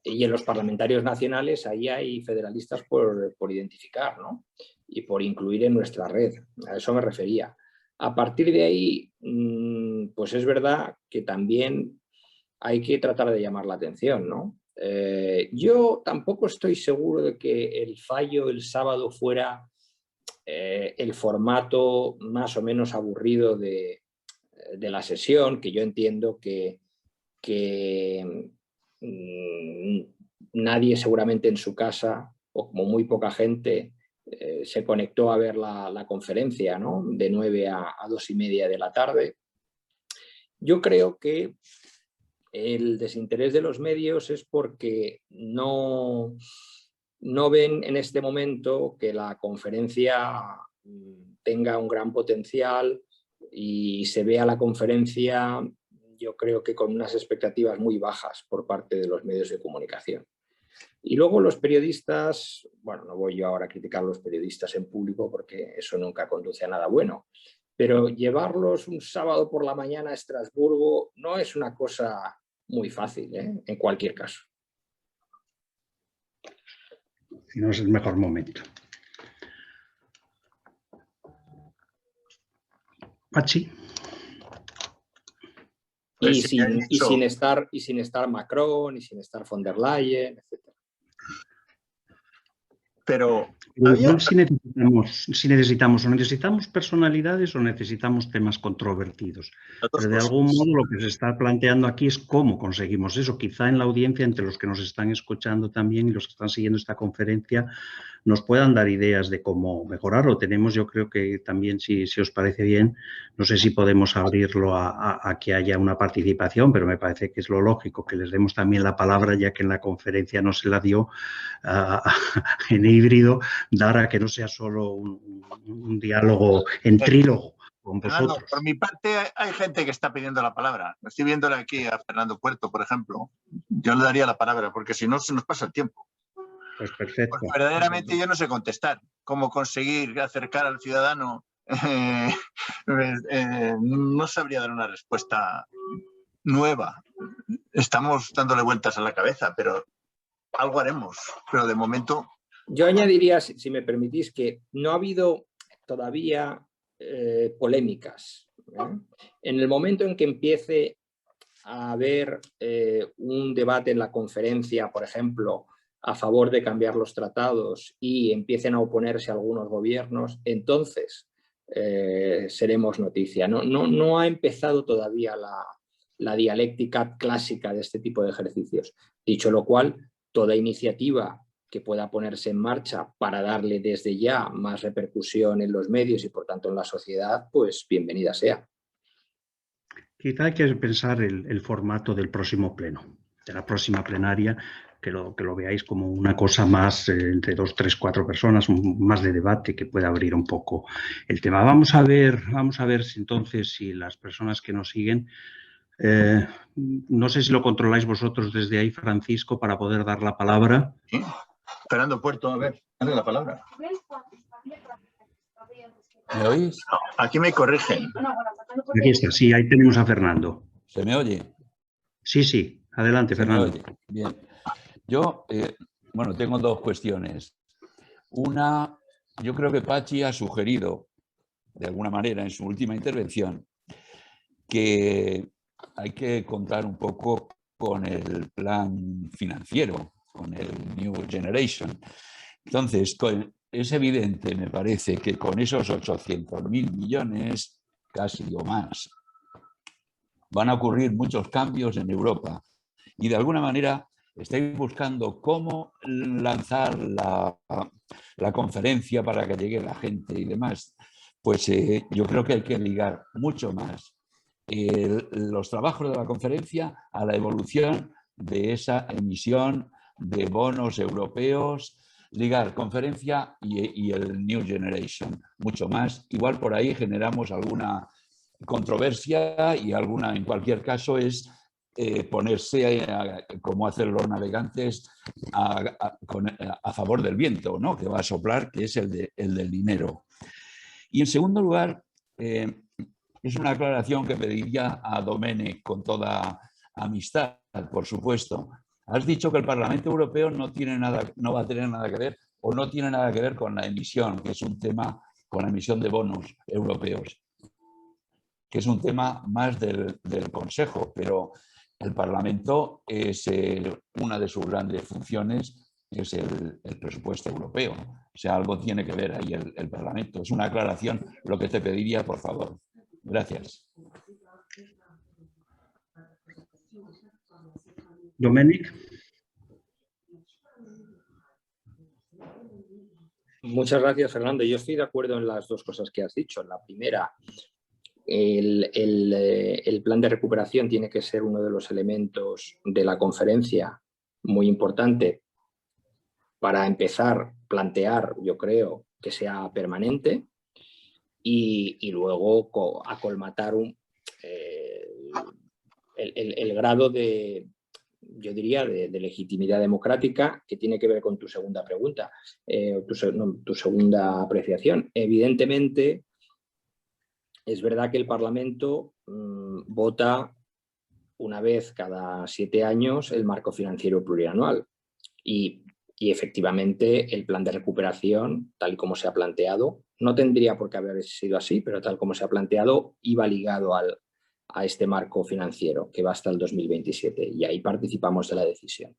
y en los parlamentarios nacionales, ahí hay federalistas por identificar, ¿no? Y por incluir en nuestra red. A eso me refería. A partir de ahí, pues es verdad que también hay que tratar de llamar la atención, ¿no? Yo tampoco estoy seguro de que el fallo el sábado fuera el formato más o menos aburrido de la sesión, que yo entiendo que nadie seguramente en su casa, o como muy poca gente, se conectó a ver la conferencia, ¿no? De 9 a 2:30 de la tarde. Yo creo que el desinterés de los medios es porque no ven en este momento que la conferencia tenga un gran potencial y se vea la conferencia, yo creo que con unas expectativas muy bajas por parte de los medios de comunicación. Y luego los periodistas, bueno, no voy yo ahora a criticar a los periodistas en público porque eso nunca conduce a nada bueno, pero llevarlos un sábado por la mañana a Estrasburgo no es una cosa muy fácil, en cualquier caso. No es el mejor momento. Pachi. Y sin estar Macron, y sin estar von der Leyen, etc. Pero Igual si necesitamos personalidades o necesitamos temas controvertidos. Pero de algún modo lo que se está planteando aquí es cómo conseguimos eso. Quizá en la audiencia, entre los que nos están escuchando también y los que están siguiendo esta conferencia, nos puedan dar ideas de cómo mejorarlo. Tenemos, yo creo que también, si os parece bien, no sé si podemos abrirlo a que haya una participación, pero me parece que es lo lógico que les demos también la palabra, ya que en la conferencia no se la dio en híbrido, dar a que no sea solo un diálogo en trílogo con vosotros. Por mi parte, hay gente que está pidiendo la palabra. Estoy viéndole aquí a Fernando Puerto, por ejemplo. Yo le daría la palabra, porque si no, se nos pasa el tiempo. Pues perfecto. Pues verdaderamente yo no sé contestar. Cómo conseguir acercar al ciudadano. No sabría dar una respuesta nueva. Estamos dándole vueltas a la cabeza, pero algo haremos. Pero de momento... Yo añadiría, si me permitís, que no ha habido todavía polémicas. En el momento en que empiece a haber un debate en la conferencia, por ejemplo, a favor de cambiar los tratados y empiecen a oponerse algunos gobiernos, entonces seremos noticia. No ha empezado todavía la dialéctica clásica de este tipo de ejercicios. Dicho lo cual, toda iniciativa que pueda ponerse en marcha para darle desde ya más repercusión en los medios y por tanto en la sociedad, pues bienvenida sea. Quizá hay que pensar el formato del próximo pleno, de la próxima plenaria, que lo veáis como una cosa más entre 2, 3, 4 personas, más de debate que pueda abrir un poco el tema. Vamos a ver si entonces, si las personas que nos siguen, no sé si lo controláis vosotros desde ahí, Francisco, para poder dar la palabra. ¿Sí? Fernando Puerto, a ver, dale la palabra. ¿Me oís? No, aquí me corrigen. Aquí está, sí, ahí tenemos a Fernando. ¿Se me oye? Sí, adelante, Fernando. Se me oye. Bien. Yo, bueno, tengo dos cuestiones. Una, yo creo que Pachi ha sugerido, de alguna manera, en su última intervención, que hay que contar un poco con el plan financiero, con el New Generation. Entonces, es evidente, me parece, que con esos 800.000 millones, casi o más, van a ocurrir muchos cambios en Europa. Y de alguna manera estáis buscando cómo lanzar la conferencia para que llegue la gente y demás. Pues yo creo que hay que ligar mucho más los trabajos de la conferencia a la evolución de esa emisión de bonos europeos, ligar conferencia y el New Generation, mucho más. Igual por ahí generamos alguna controversia y alguna, en cualquier caso, es ponerse, como hacen los navegantes, a favor del viento, ¿no? Que va a soplar, que es el del dinero. Y en segundo lugar, es una aclaración que pediría a Domènech con toda amistad, por supuesto. Has dicho que el Parlamento Europeo no va a tener nada que ver o no tiene nada que ver con la emisión, que es un tema, con la emisión de bonos europeos, que es un tema más del Consejo, pero el Parlamento es una de sus grandes funciones, es el presupuesto europeo. O sea, algo tiene que ver ahí el Parlamento. Es una aclaración lo que te pediría, por favor. Gracias. Domènech. Muchas gracias, Fernando. Yo estoy de acuerdo en las dos cosas que has dicho. La primera, el plan de recuperación tiene que ser uno de los elementos de la conferencia muy importante para empezar, plantear, yo creo, que sea permanente y luego acolmatar el grado de, yo diría, de legitimidad democrática que tiene que ver con tu segunda pregunta, tu segunda apreciación. Evidentemente, es verdad que el Parlamento vota una vez cada 7 años el marco financiero plurianual y efectivamente el plan de recuperación, tal y como se ha planteado, no tendría por qué haber sido así, pero tal como se ha planteado, iba ligado a este marco financiero que va hasta el 2027 y ahí participamos de la decisión.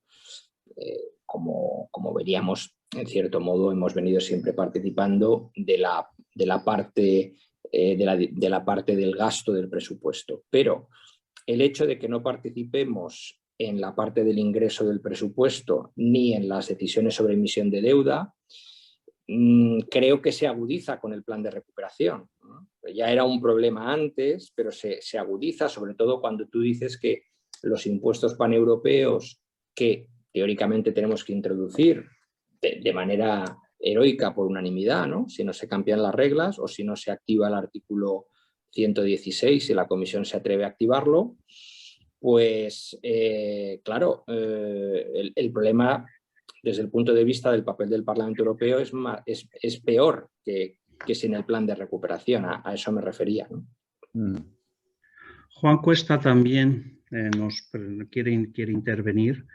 Como veríamos, en cierto modo, hemos venido siempre participando de la parte del gasto del presupuesto. Pero el hecho de que no participemos en la parte del ingreso del presupuesto ni en las decisiones sobre emisión de deuda, creo que se agudiza con el plan de recuperación, ¿no? Ya era un problema antes, pero se agudiza, sobre todo cuando tú dices que los impuestos paneuropeos que teóricamente tenemos que introducir de manera heroica por unanimidad, ¿no? Si no se cambian las reglas o si no se activa el artículo 116 y la Comisión se atreve a activarlo, pues claro, el problema desde el punto de vista del papel del Parlamento Europeo es peor que sin el plan de recuperación, a eso me refería, ¿no? Juan Cuesta también quiere intervenir.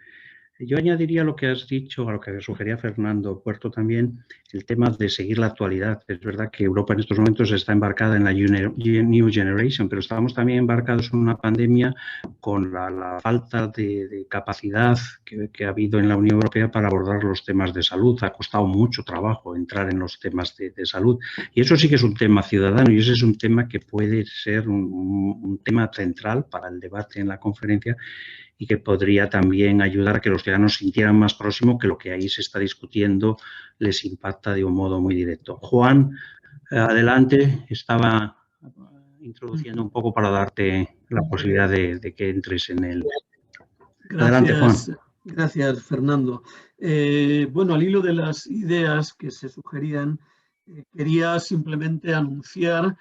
Yo añadiría lo que has dicho, a lo que sugería Fernando Puerto también, el tema de seguir la actualidad. Es verdad que Europa en estos momentos está embarcada en la New Generation, pero estamos también embarcados en una pandemia con la falta de capacidad que ha habido en la Unión Europea para abordar los temas de salud. Ha costado mucho trabajo entrar en los temas de salud. Y eso sí que es un tema ciudadano y ese es un tema que puede ser un tema central para el debate en la conferencia y que podría también ayudar a que los ciudadanos sintieran más próximo que lo que ahí se está discutiendo les impacta de un modo muy directo. Juan, adelante, estaba introduciendo un poco para darte la posibilidad de que entres en el... Adelante, Juan. Gracias, Fernando. Bueno, al hilo de las ideas que se sugerían, quería simplemente anunciar,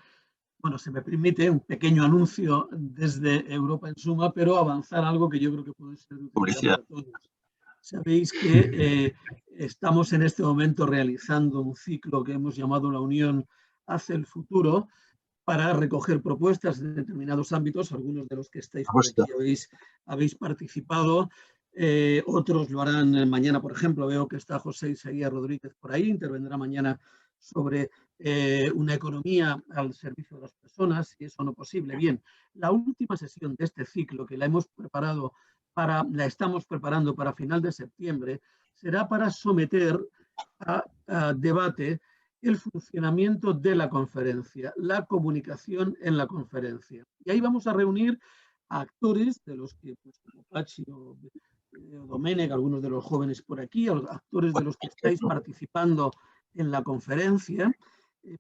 bueno, se me permite un pequeño anuncio desde Europa en Suma, pero avanzar algo que yo creo que puede ser útil para todos. Sabéis que estamos en este momento realizando un ciclo que hemos llamado La Unión hacia el futuro para recoger propuestas de determinados ámbitos, algunos de los que estáis por aquí habéis participado, otros lo harán mañana, por ejemplo, veo que está José Isaías Rodríguez por ahí, intervendrá mañana sobre una economía al servicio de las personas, y eso no posible. Bien, la última sesión de este ciclo, que la estamos preparando para final de septiembre, será para someter a debate el funcionamiento de la conferencia, la comunicación en la conferencia. Y ahí vamos a reunir a actores de los que, pues, como Pachi o Domènech, algunos de los jóvenes por aquí, actores de los que estáis participando en la conferencia.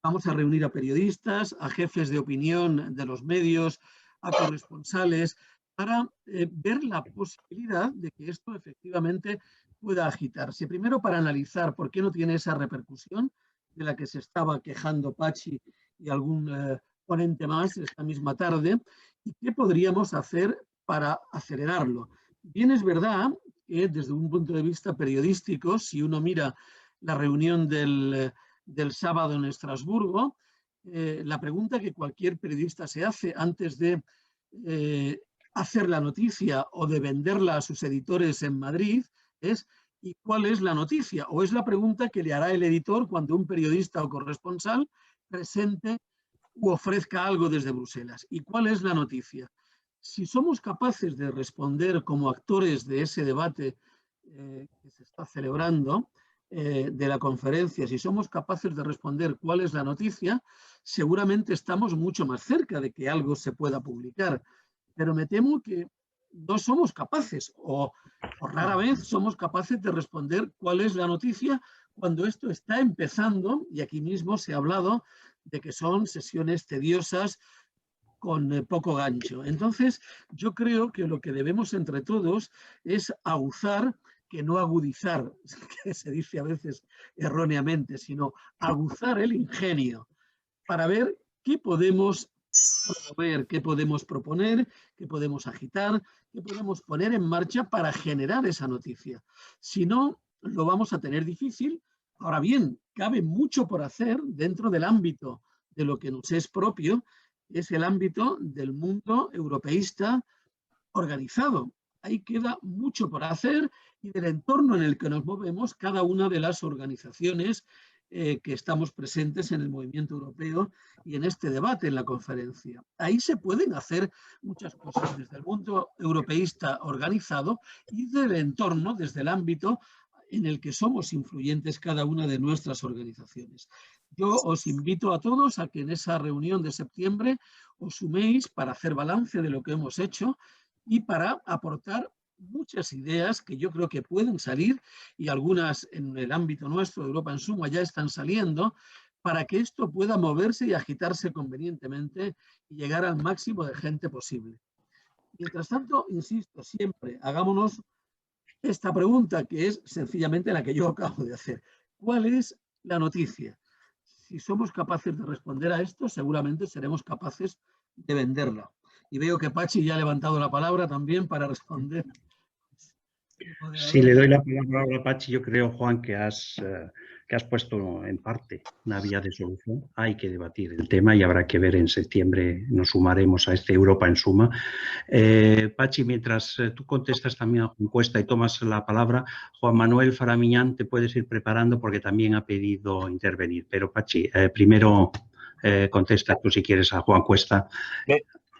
Vamos a reunir a periodistas, a jefes de opinión de los medios, a corresponsales, para ver la posibilidad de que esto efectivamente pueda agitarse. Primero, para analizar por qué no tiene esa repercusión de la que se estaba quejando Pachi y algún ponente más esta misma tarde, y qué podríamos hacer para acelerarlo. Bien, es verdad que desde un punto de vista periodístico, si uno mira la reunión del sábado en Estrasburgo, la pregunta que cualquier periodista se hace antes de hacer la noticia o de venderla a sus editores en Madrid es ¿y cuál es la noticia? O es la pregunta que le hará el editor cuando un periodista o corresponsal presente u ofrezca algo desde Bruselas. ¿Y cuál es la noticia? Si somos capaces de responder como actores de ese debate que se está celebrando, de la conferencia, si somos capaces de responder cuál es la noticia, seguramente estamos mucho más cerca de que algo se pueda publicar. Pero me temo que no somos capaces o rara vez somos capaces de responder cuál es la noticia cuando esto está empezando, y aquí mismo se ha hablado de que son sesiones tediosas con poco gancho. Entonces, yo creo que lo que debemos entre todos es aguzar, que no agudizar, que se dice a veces erróneamente, sino aguzar el ingenio para ver qué podemos promover, qué podemos proponer, qué podemos agitar, qué podemos poner en marcha para generar esa noticia. Si no, lo vamos a tener difícil. Ahora bien, cabe mucho por hacer dentro del ámbito de lo que nos es propio, es el ámbito del mundo europeísta organizado. Ahí queda mucho por hacer y del entorno en el que nos movemos cada una de las organizaciones que estamos presentes en el movimiento europeo y en este debate en la conferencia. Ahí se pueden hacer muchas cosas desde el mundo europeísta organizado y del entorno, desde el ámbito en el que somos influyentes cada una de nuestras organizaciones. Yo os invito a todos a que en esa reunión de septiembre os suméis para hacer balance de lo que hemos hecho y para aportar muchas ideas que yo creo que pueden salir, y algunas en el ámbito nuestro de Europa en Suma ya están saliendo, para que esto pueda moverse y agitarse convenientemente y llegar al máximo de gente posible. Mientras tanto, insisto, siempre hagámonos esta pregunta, que es sencillamente la que yo acabo de hacer. ¿Cuál es la noticia? Si somos capaces de responder a esto, seguramente seremos capaces de venderla. Y veo que Pachi ya ha levantado la palabra también para responder. Si le doy la palabra a Pachi, yo creo, Juan, que has puesto en parte una vía de solución. Hay que debatir el tema y habrá que ver en septiembre, nos sumaremos a este Europa en Suma. Pachi, mientras tú contestas también a Juan Cuesta y tomas la palabra, Juan Manuel Faramiñán te puedes ir preparando porque también ha pedido intervenir. Pero Pachi, primero contesta tú si quieres a Juan Cuesta.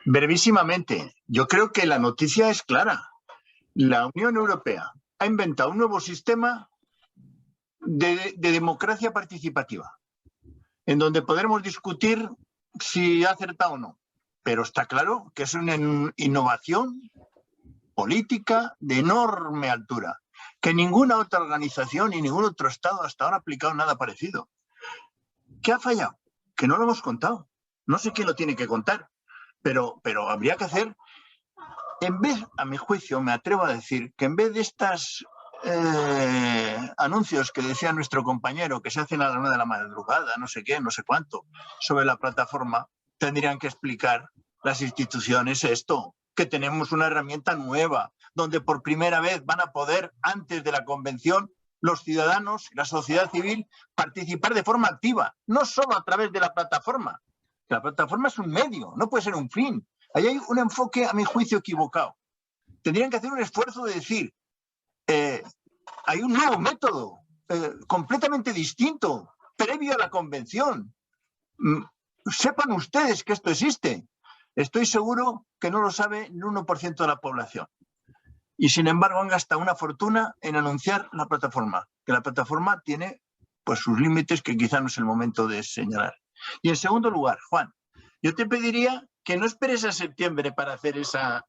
Brevísimamente, yo creo que la noticia es clara. La Unión Europea ha inventado un nuevo sistema de democracia participativa, en donde podremos discutir si ha acertado o no. Pero está claro que es una innovación política de enorme altura, que ninguna otra organización y ningún otro Estado hasta ahora ha aplicado nada parecido. ¿Qué ha fallado? Que no lo hemos contado. No sé quién lo tiene que contar, pero habría que hacer... En vez, a mi juicio, me atrevo a decir que en vez de estos anuncios que decía nuestro compañero, que se hacen a la 1 de la madrugada, no sé qué, no sé cuánto, sobre la plataforma, tendrían que explicar las instituciones esto, que tenemos una herramienta nueva, donde por primera vez van a poder, antes de la convención, los ciudadanos, la sociedad civil, participar de forma activa, no solo a través de la plataforma. La plataforma es un medio, no puede ser un fin. Ahí hay un enfoque, a mi juicio, equivocado. Tendrían que hacer un esfuerzo de decir, hay un nuevo método, completamente distinto, previo a la convención. Sepan ustedes que esto existe. Estoy seguro que no lo sabe ni un 1% de la población. Y sin embargo han gastado una fortuna en anunciar la plataforma, que la plataforma tiene pues sus límites que quizá no es el momento de señalar. Y en segundo lugar, Juan, yo te pediría que no esperes a septiembre para hacer esa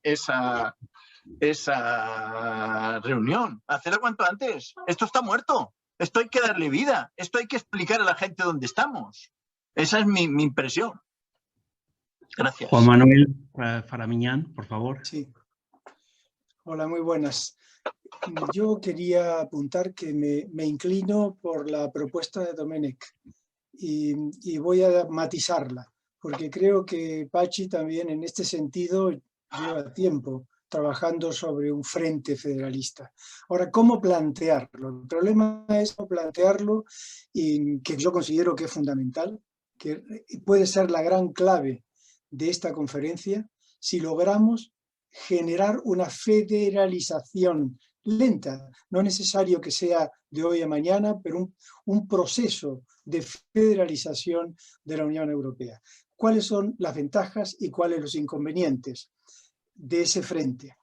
reunión. Hacerla cuanto antes. Esto está muerto. Esto hay que darle vida. Esto hay que explicar a la gente dónde estamos. Esa es mi impresión. Gracias. Juan Manuel Faramiñán, por favor. Sí. Hola, muy buenas. Yo quería apuntar que me inclino por la propuesta de Domènech y voy a matizarla, porque creo que Pachi también en este sentido lleva tiempo trabajando sobre un frente federalista. Ahora, ¿cómo plantearlo? El problema es cómo plantearlo, y que yo considero que es fundamental, que puede ser la gran clave de esta conferencia, si logramos generar una federalización lenta, no es necesario que sea de hoy a mañana, pero un proceso de federalización de la Unión Europea. ¿Cuáles son las ventajas y cuáles los inconvenientes de ese frente?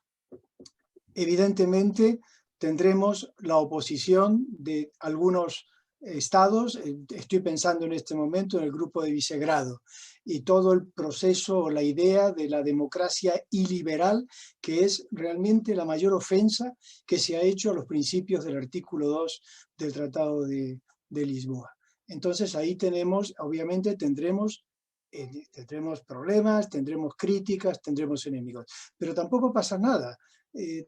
Evidentemente tendremos la oposición de algunos estados, estoy pensando en este momento en el grupo de Visegrado, y todo el proceso o la idea de la democracia iliberal, que es realmente la mayor ofensa que se ha hecho a los principios del artículo 2 del Tratado de Lisboa. Entonces ahí tenemos, obviamente tendremos problemas, tendremos críticas, tendremos enemigos, pero tampoco pasa nada.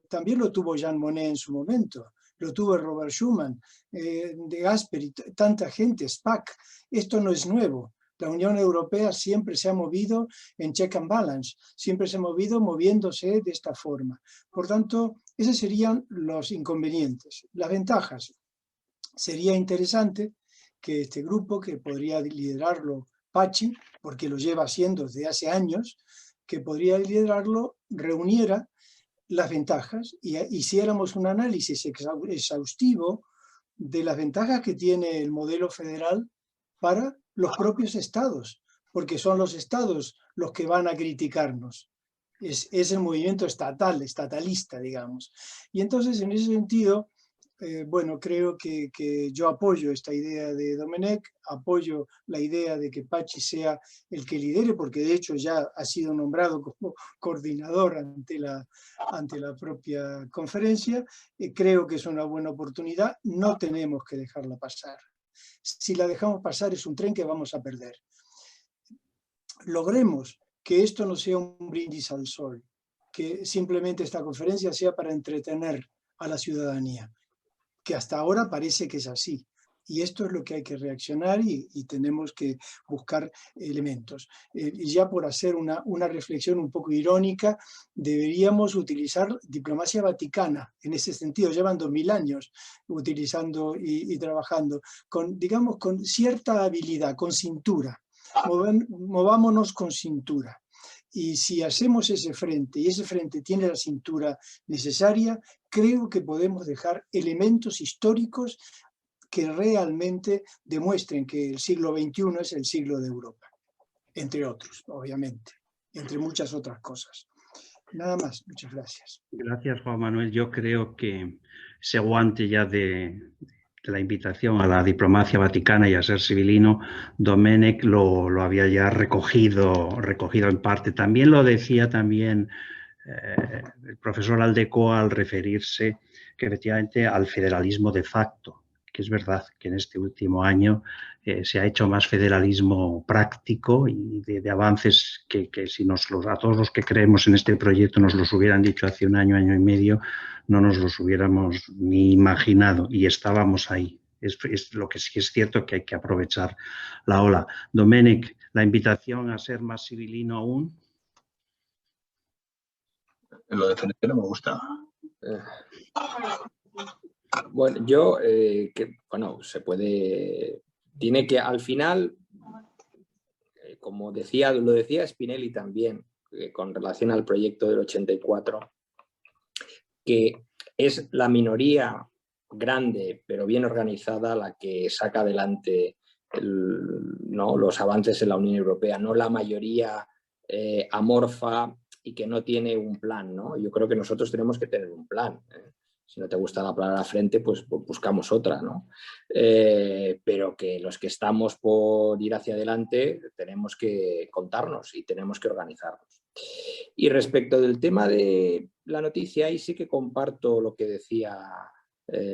También lo tuvo Jean Monnet en su momento, lo tuvo Robert Schuman, de Gasperi, tanta gente, Spack. Esto no es nuevo. La Unión Europea siempre se ha movido en check and balance, siempre se ha movido moviéndose de esta forma. Por tanto, esos serían los inconvenientes. Las ventajas. Sería interesante que este grupo, que podría liderarlo Pachi, porque lo lleva haciendo desde hace años, que podría liderarlo, reuniera las ventajas y hiciéramos un análisis exhaustivo de las ventajas que tiene el modelo federal para los propios estados, porque son los estados los que van a criticarnos. Es el movimiento estatalista, digamos. Y entonces, en ese sentido, bueno, creo que yo apoyo esta idea de Domenech, apoyo la idea de que Patxi sea el que lidere, porque de hecho ya ha sido nombrado como coordinador ante la propia conferencia. Creo que es una buena oportunidad, no tenemos que dejarla pasar. Si la dejamos pasar es un tren que vamos a perder. Logremos que esto no sea un brindis al sol, que simplemente esta conferencia sea para entretener a la ciudadanía, que hasta ahora parece que es así. Y esto es lo que hay que reaccionar y tenemos que buscar elementos. Y ya por hacer una reflexión un poco irónica, deberíamos utilizar diplomacia vaticana en ese sentido. Llevan 2000 años utilizando y trabajando, digamos, con cierta habilidad, con cintura. Movámonos con cintura. Y si hacemos ese frente, y ese frente tiene la cintura necesaria, creo que podemos dejar elementos históricos que realmente demuestren que el siglo XXI es el siglo de Europa, entre otros, obviamente, entre muchas otras cosas. Nada más, muchas gracias. Gracias, Juan Manuel. Yo creo que ese guante ya de la invitación a la diplomacia vaticana y a ser civilino, Domenech lo había ya recogido en parte. También lo decía el profesor Aldecoa al referirse que efectivamente al federalismo de facto, que es verdad que en este último año se ha hecho más federalismo práctico y de avances que si a todos los que creemos en este proyecto nos los hubieran dicho hace un año, año y medio, no nos los hubiéramos ni imaginado y estábamos ahí. Es lo que sí es cierto que hay que aprovechar la ola. Domenech, la invitación a ser más civilino aún. Lo de Felipe no me gusta. Bueno, yo, se puede, tiene que al final, como lo decía Spinelli también, con relación al proyecto del 84, que es la minoría grande pero bien organizada la que saca adelante los avances en la Unión Europea, no la mayoría amorfa y que no tiene un plan, ¿no? Yo creo que nosotros tenemos que tener un plan. Si no te gusta la palabra frente, pues buscamos otra, ¿no? Pero que los que estamos por ir hacia adelante tenemos que contarnos y tenemos que organizarnos. Y respecto del tema de la noticia, ahí sí que comparto lo que decía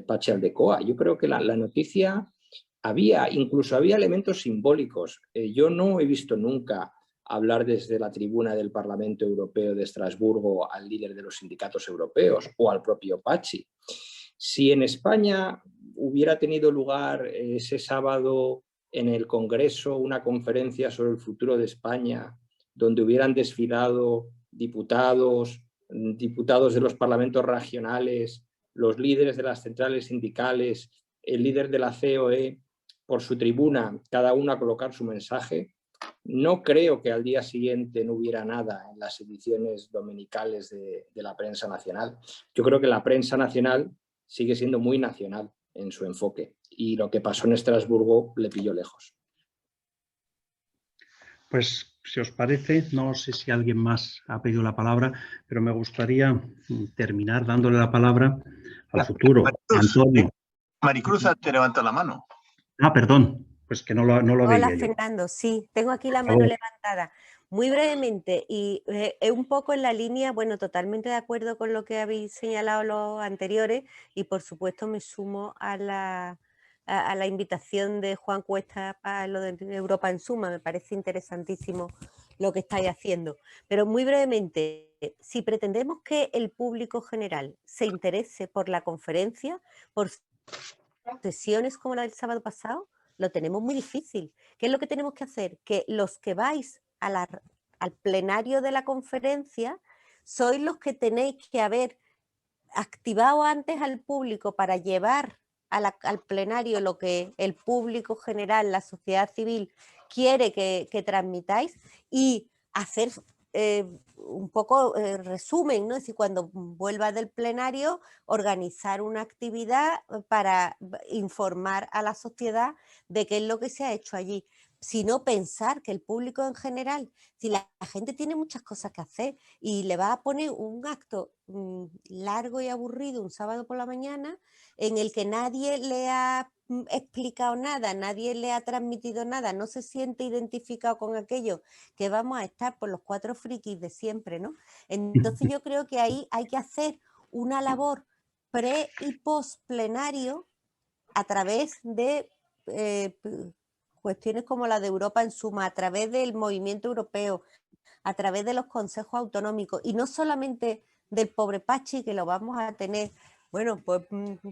Patxi Aldecoa. Yo creo que la noticia incluso había elementos simbólicos. Yo no he visto nunca hablar desde la tribuna del Parlamento Europeo de Estrasburgo al líder de los sindicatos europeos o al propio Patxi. Si en España hubiera tenido lugar ese sábado en el Congreso una conferencia sobre el futuro de España, donde hubieran desfilado diputados de los parlamentos regionales, los líderes de las centrales sindicales, el líder de la COE, por su tribuna, cada uno a colocar su mensaje, no creo que al día siguiente no hubiera nada en las ediciones dominicales de la prensa nacional. Yo creo que la prensa nacional sigue siendo muy nacional en su enfoque y lo que pasó en Estrasburgo le pilló lejos. Pues, si os parece, no sé si alguien más ha pedido la palabra, pero me gustaría terminar dándole la palabra al futuro. Antonio. Maricruz te levanta la mano. Perdón, pues que no lo veía yo. Hola, Fernando, sí, tengo aquí la mano levantada. Muy brevemente, y un poco en la línea, bueno, totalmente de acuerdo con lo que habéis señalado los anteriores y por supuesto me sumo a la invitación de Juan Cuesta a lo de Europa en Suma, me parece interesantísimo lo que estáis haciendo. Pero muy brevemente, si pretendemos que el público general se interese por la conferencia, por sesiones como la del sábado pasado, lo tenemos muy difícil. ¿Qué es lo que tenemos que hacer? Que los que vais al plenario de la conferencia sois los que tenéis que haber activado antes al público para llevar al plenario lo que el público general, la sociedad civil quiere que transmitáis y hacer un poco resumen, ¿no? Es decir, cuando vuelva del plenario, organizar una actividad para informar a la sociedad de qué es lo que se ha hecho allí. sino pensar que el público en general, si la gente tiene muchas cosas que hacer y le va a poner un acto largo y aburrido un sábado por la mañana en el que nadie le ha explicado nada, nadie le ha transmitido nada, no se siente identificado con aquello, que vamos a estar por los 4 frikis de siempre, ¿no? Entonces yo creo que ahí hay que hacer una labor pre y post plenario a través de cuestiones como la de Europa en suma, a través del movimiento europeo, a través de los consejos autonómicos, y no solamente del pobre Pachi, que lo vamos a tener, bueno, pues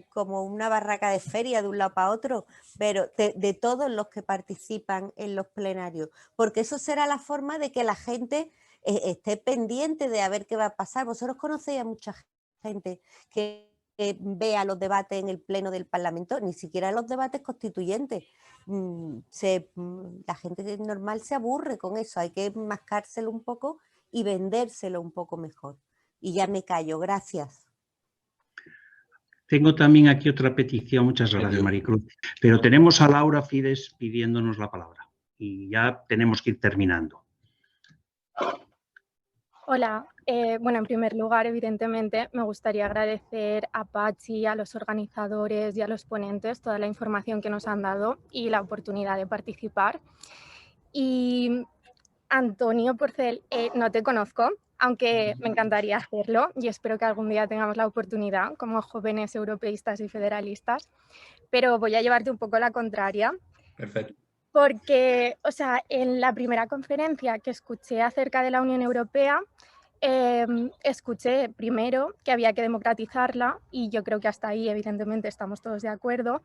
como una barraca de feria de un lado para otro, pero de todos los que participan en los plenarios, porque eso será la forma de que la gente esté pendiente de a ver qué va a pasar. Vosotros conocéis a mucha gente que vea los debates en el pleno del Parlamento, ni siquiera los debates constituyentes. La gente normal se aburre con eso, hay que mascárselo un poco y vendérselo un poco mejor. Y ya me callo, gracias. Tengo también aquí otra petición, muchas gracias Maricruz, pero tenemos a Laura Fides pidiéndonos la palabra y ya tenemos que ir terminando. Hola, bueno, en primer lugar, evidentemente, me gustaría agradecer a Pachi, a los organizadores y a los ponentes toda la información que nos han dado y la oportunidad de participar. Y Antonio Porcel, no te conozco, aunque me encantaría hacerlo y espero que algún día tengamos la oportunidad como jóvenes europeístas y federalistas, pero voy a llevarte un poco la contraria. Perfecto. Porque, o sea, en la primera conferencia que escuché acerca de la Unión Europea, escuché primero que había que democratizarla y yo creo que hasta ahí evidentemente estamos todos de acuerdo,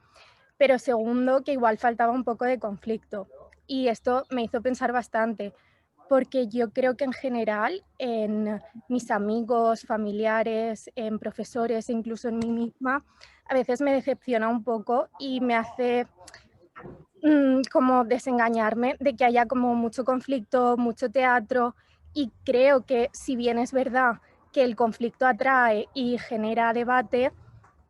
pero segundo que igual faltaba un poco de conflicto y esto me hizo pensar bastante porque yo creo que en general en mis amigos, familiares, en profesores, incluso en mí misma, a veces me decepciona un poco y me hace como desengañarme de que haya como mucho conflicto, mucho teatro, y creo que si bien es verdad que el conflicto atrae y genera debate,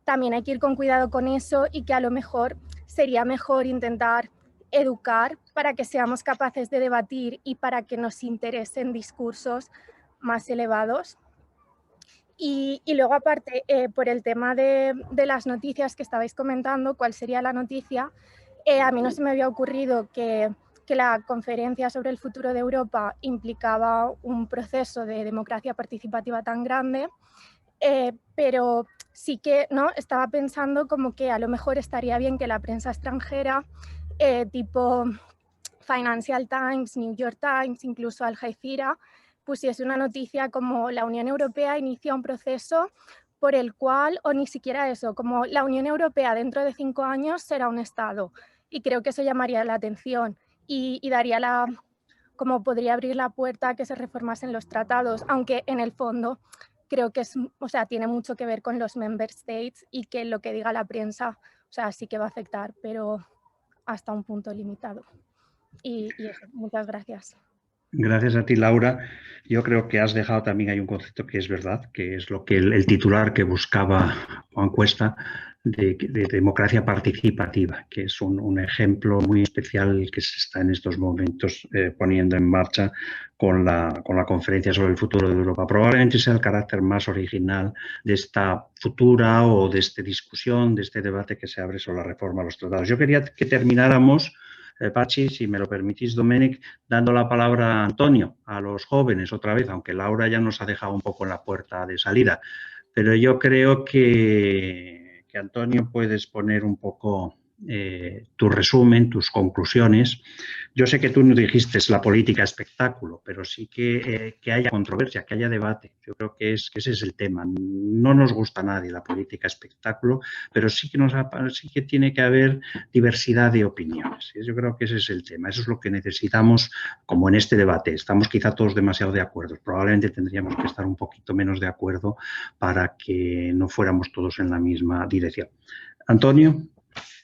también hay que ir con cuidado con eso y que a lo mejor sería mejor intentar educar para que seamos capaces de debatir y para que nos interesen discursos más elevados. Y luego aparte, por el tema de las noticias que estabais comentando, ¿cuál sería la noticia? A mí no se me había ocurrido que la conferencia sobre el futuro de Europa implicaba un proceso de democracia participativa tan grande, pero sí que ¿no? Estaba pensando como que a lo mejor estaría bien que la prensa extranjera, tipo Financial Times, New York Times, incluso Al Jazeera, pusiese una noticia como la Unión Europea inicia un proceso por el cual, o ni siquiera eso, como la Unión Europea dentro de 5 años será un Estado. Y creo que eso llamaría la atención y daría como podría abrir la puerta a que se reformasen los tratados, aunque en el fondo creo que tiene mucho que ver con los member states y que lo que diga la prensa, sí que va a afectar, pero hasta un punto limitado. Y eso, muchas gracias. Gracias a ti, Laura. Yo creo que has dejado también, hay un concepto que es verdad, que es lo que el titular que buscaba Juan Cuesta de democracia participativa, que es un ejemplo muy especial que se está en estos momentos poniendo en marcha con la conferencia sobre el futuro de Europa. Probablemente sea el carácter más original de esta futura o de esta discusión, de este debate que se abre sobre la reforma de los tratados. Yo quería que termináramos, Pachi, si me lo permitís, Domènec, dando la palabra a Antonio, a los jóvenes otra vez, aunque Laura ya nos ha dejado un poco en la puerta de salida. Pero yo creo que Antonio, puedes poner un poco tu resumen, tus conclusiones. Yo sé que tú no dijiste la política espectáculo, pero sí que haya controversia, que haya debate. Yo creo que ese es el tema. No nos gusta a nadie la política espectáculo, pero sí que tiene que haber diversidad de opiniones. Yo creo que ese es el tema. Eso es lo que necesitamos, como en este debate. Estamos quizá todos demasiado de acuerdo. Probablemente tendríamos que estar un poquito menos de acuerdo para que no fuéramos todos en la misma dirección. Antonio.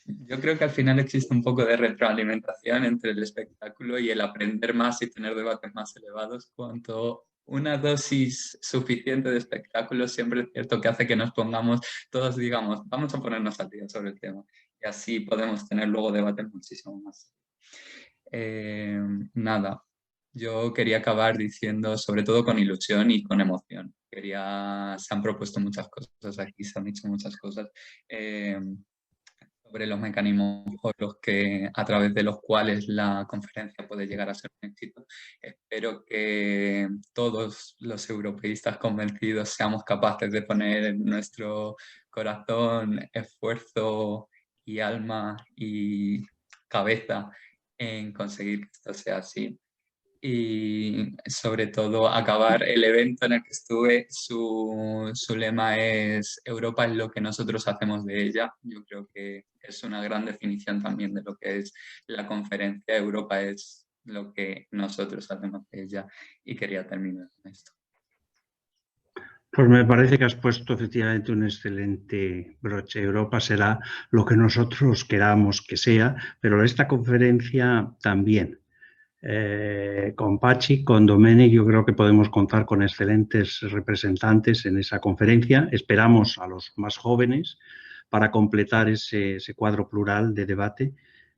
Yo creo que al final existe un poco de retroalimentación entre el espectáculo y el aprender más y tener debates más elevados. Cuanto una dosis suficiente de espectáculo siempre es cierto que hace que nos pongamos todos, digamos, vamos a ponernos al día sobre el tema y así podemos tener luego debates muchísimo más. Nada, yo quería acabar diciendo, sobre todo con ilusión y con emoción. Se han propuesto muchas cosas aquí, se han dicho muchas cosas sobre los mecanismos a través de los cuales la conferencia puede llegar a ser un éxito. Espero que todos los europeístas convencidos seamos capaces de poner en nuestro corazón, esfuerzo y alma y cabeza en conseguir que esto sea así. Y sobre todo acabar el evento en el que estuve, su lema es Europa es lo que nosotros hacemos de ella. Yo creo que es una gran definición también de lo que es la conferencia. Europa es lo que nosotros hacemos de ella, y quería terminar con esto. Pues me parece que has puesto efectivamente un excelente broche. Europa será lo que nosotros queramos que sea, pero esta conferencia también. Con Pachi, con Domènec, yo creo que podemos contar con excelentes representantes en esa conferencia. Esperamos a los más jóvenes para completar ese cuadro plural de debate.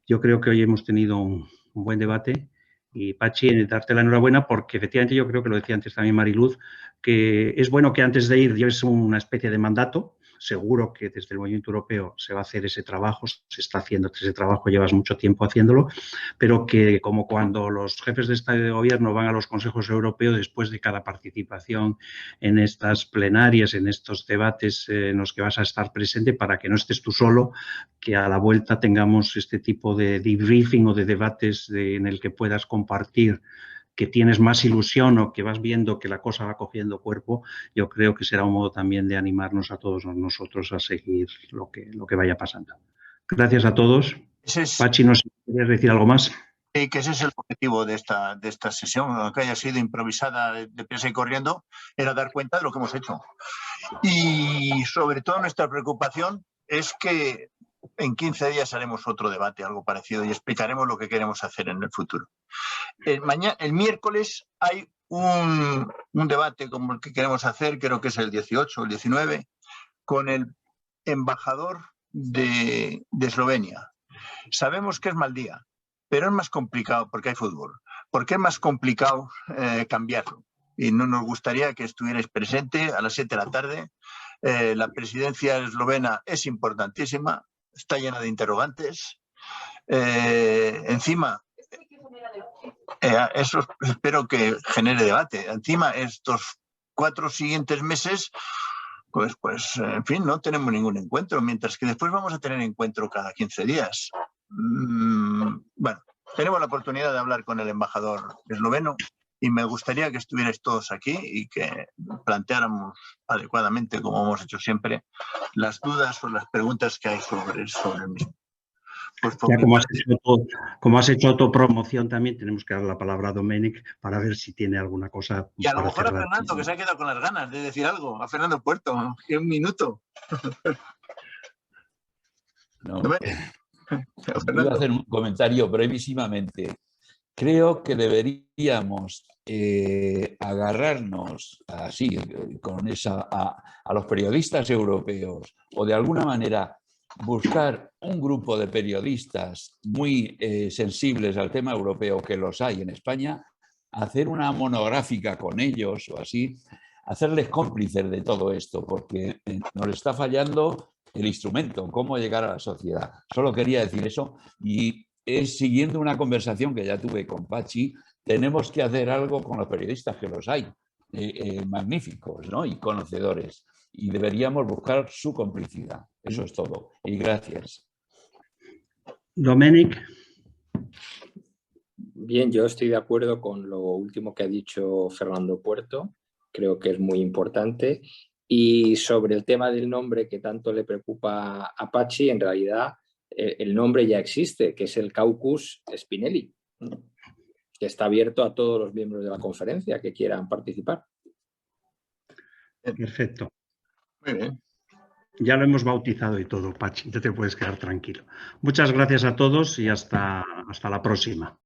Yo creo que hoy hemos tenido un buen debate y, Pachi, darte la enhorabuena porque efectivamente yo creo que lo decía antes también Mariluz, que es bueno que antes de ir lleves una especie de mandato. Seguro que desde el Movimiento Europeo se va a hacer ese trabajo, se está haciendo ese trabajo, llevas mucho tiempo haciéndolo, pero que como cuando los jefes de Estado y de Gobierno van a los consejos europeos después de cada participación en estas plenarias, en estos debates en los que vas a estar presente, para que no estés tú solo, que a la vuelta tengamos este tipo de debriefing o de debates en el que puedas compartir que tienes más ilusión o que vas viendo que la cosa va cogiendo cuerpo. Yo creo que será un modo también de animarnos a todos nosotros a seguir lo que vaya pasando. Gracias a todos. Pachi, no sé si quieres decir algo más. Sí, que ese es el objetivo de esta sesión, aunque haya sido improvisada deprisa y corriendo, era dar cuenta de lo que hemos hecho. Y sobre todo nuestra preocupación es que en 15 días haremos otro debate, algo parecido, y explicaremos lo que queremos hacer en el futuro. El miércoles hay un debate como el que queremos hacer, creo que es el 18 o el 19, con el embajador de Eslovenia. Sabemos que es mal día, pero es más complicado porque hay fútbol. Porque es más complicado cambiarlo. Y no nos gustaría que estuvierais presente a las 7 de la tarde. La presidencia eslovena es importantísima, está llena de interrogantes. Encima, eso espero que genere debate. Encima, estos 4 siguientes meses, pues en fin, no tenemos ningún encuentro, mientras que después vamos a tener encuentro cada 15 días. Bueno, tenemos la oportunidad de hablar con el embajador esloveno y me gustaría que estuvierais todos aquí y que planteáramos adecuadamente, como hemos hecho siempre, las dudas o las preguntas que hay sobre el mismo. Pues ya como has hecho autopromoción, también tenemos que dar la palabra a Domènec para ver si tiene alguna cosa. Y a lo para mejor cerrar. A Fernando, que se ha quedado con las ganas de decir algo, a Fernando Puerto, que un minuto. No. Voy a hacer un comentario brevísimamente. Creo que deberíamos agarrarnos así a los periodistas europeos, o de alguna manera buscar un grupo de periodistas muy sensibles al tema europeo, que los hay en España, hacer una monográfica con ellos o así, hacerles cómplices de todo esto, porque nos está fallando el instrumento, cómo llegar a la sociedad. Solo quería decir eso, y es siguiendo una conversación que ya tuve con Pachi, tenemos que hacer algo con los periodistas, que los hay, magníficos, ¿no? Y conocedores, y deberíamos buscar su complicidad. Eso es todo, y gracias. Domènec. Bien, yo estoy de acuerdo con lo último que ha dicho Fernando Puerto, creo que es muy importante. Y sobre el tema del nombre que tanto le preocupa a Pachi, en realidad el nombre ya existe, que es el Caucus Spinelli, que está abierto a todos los miembros de la conferencia que quieran participar. Perfecto. Muy bien. Ya lo hemos bautizado y todo, Pachi, ya te puedes quedar tranquilo. Muchas gracias a todos y hasta la próxima.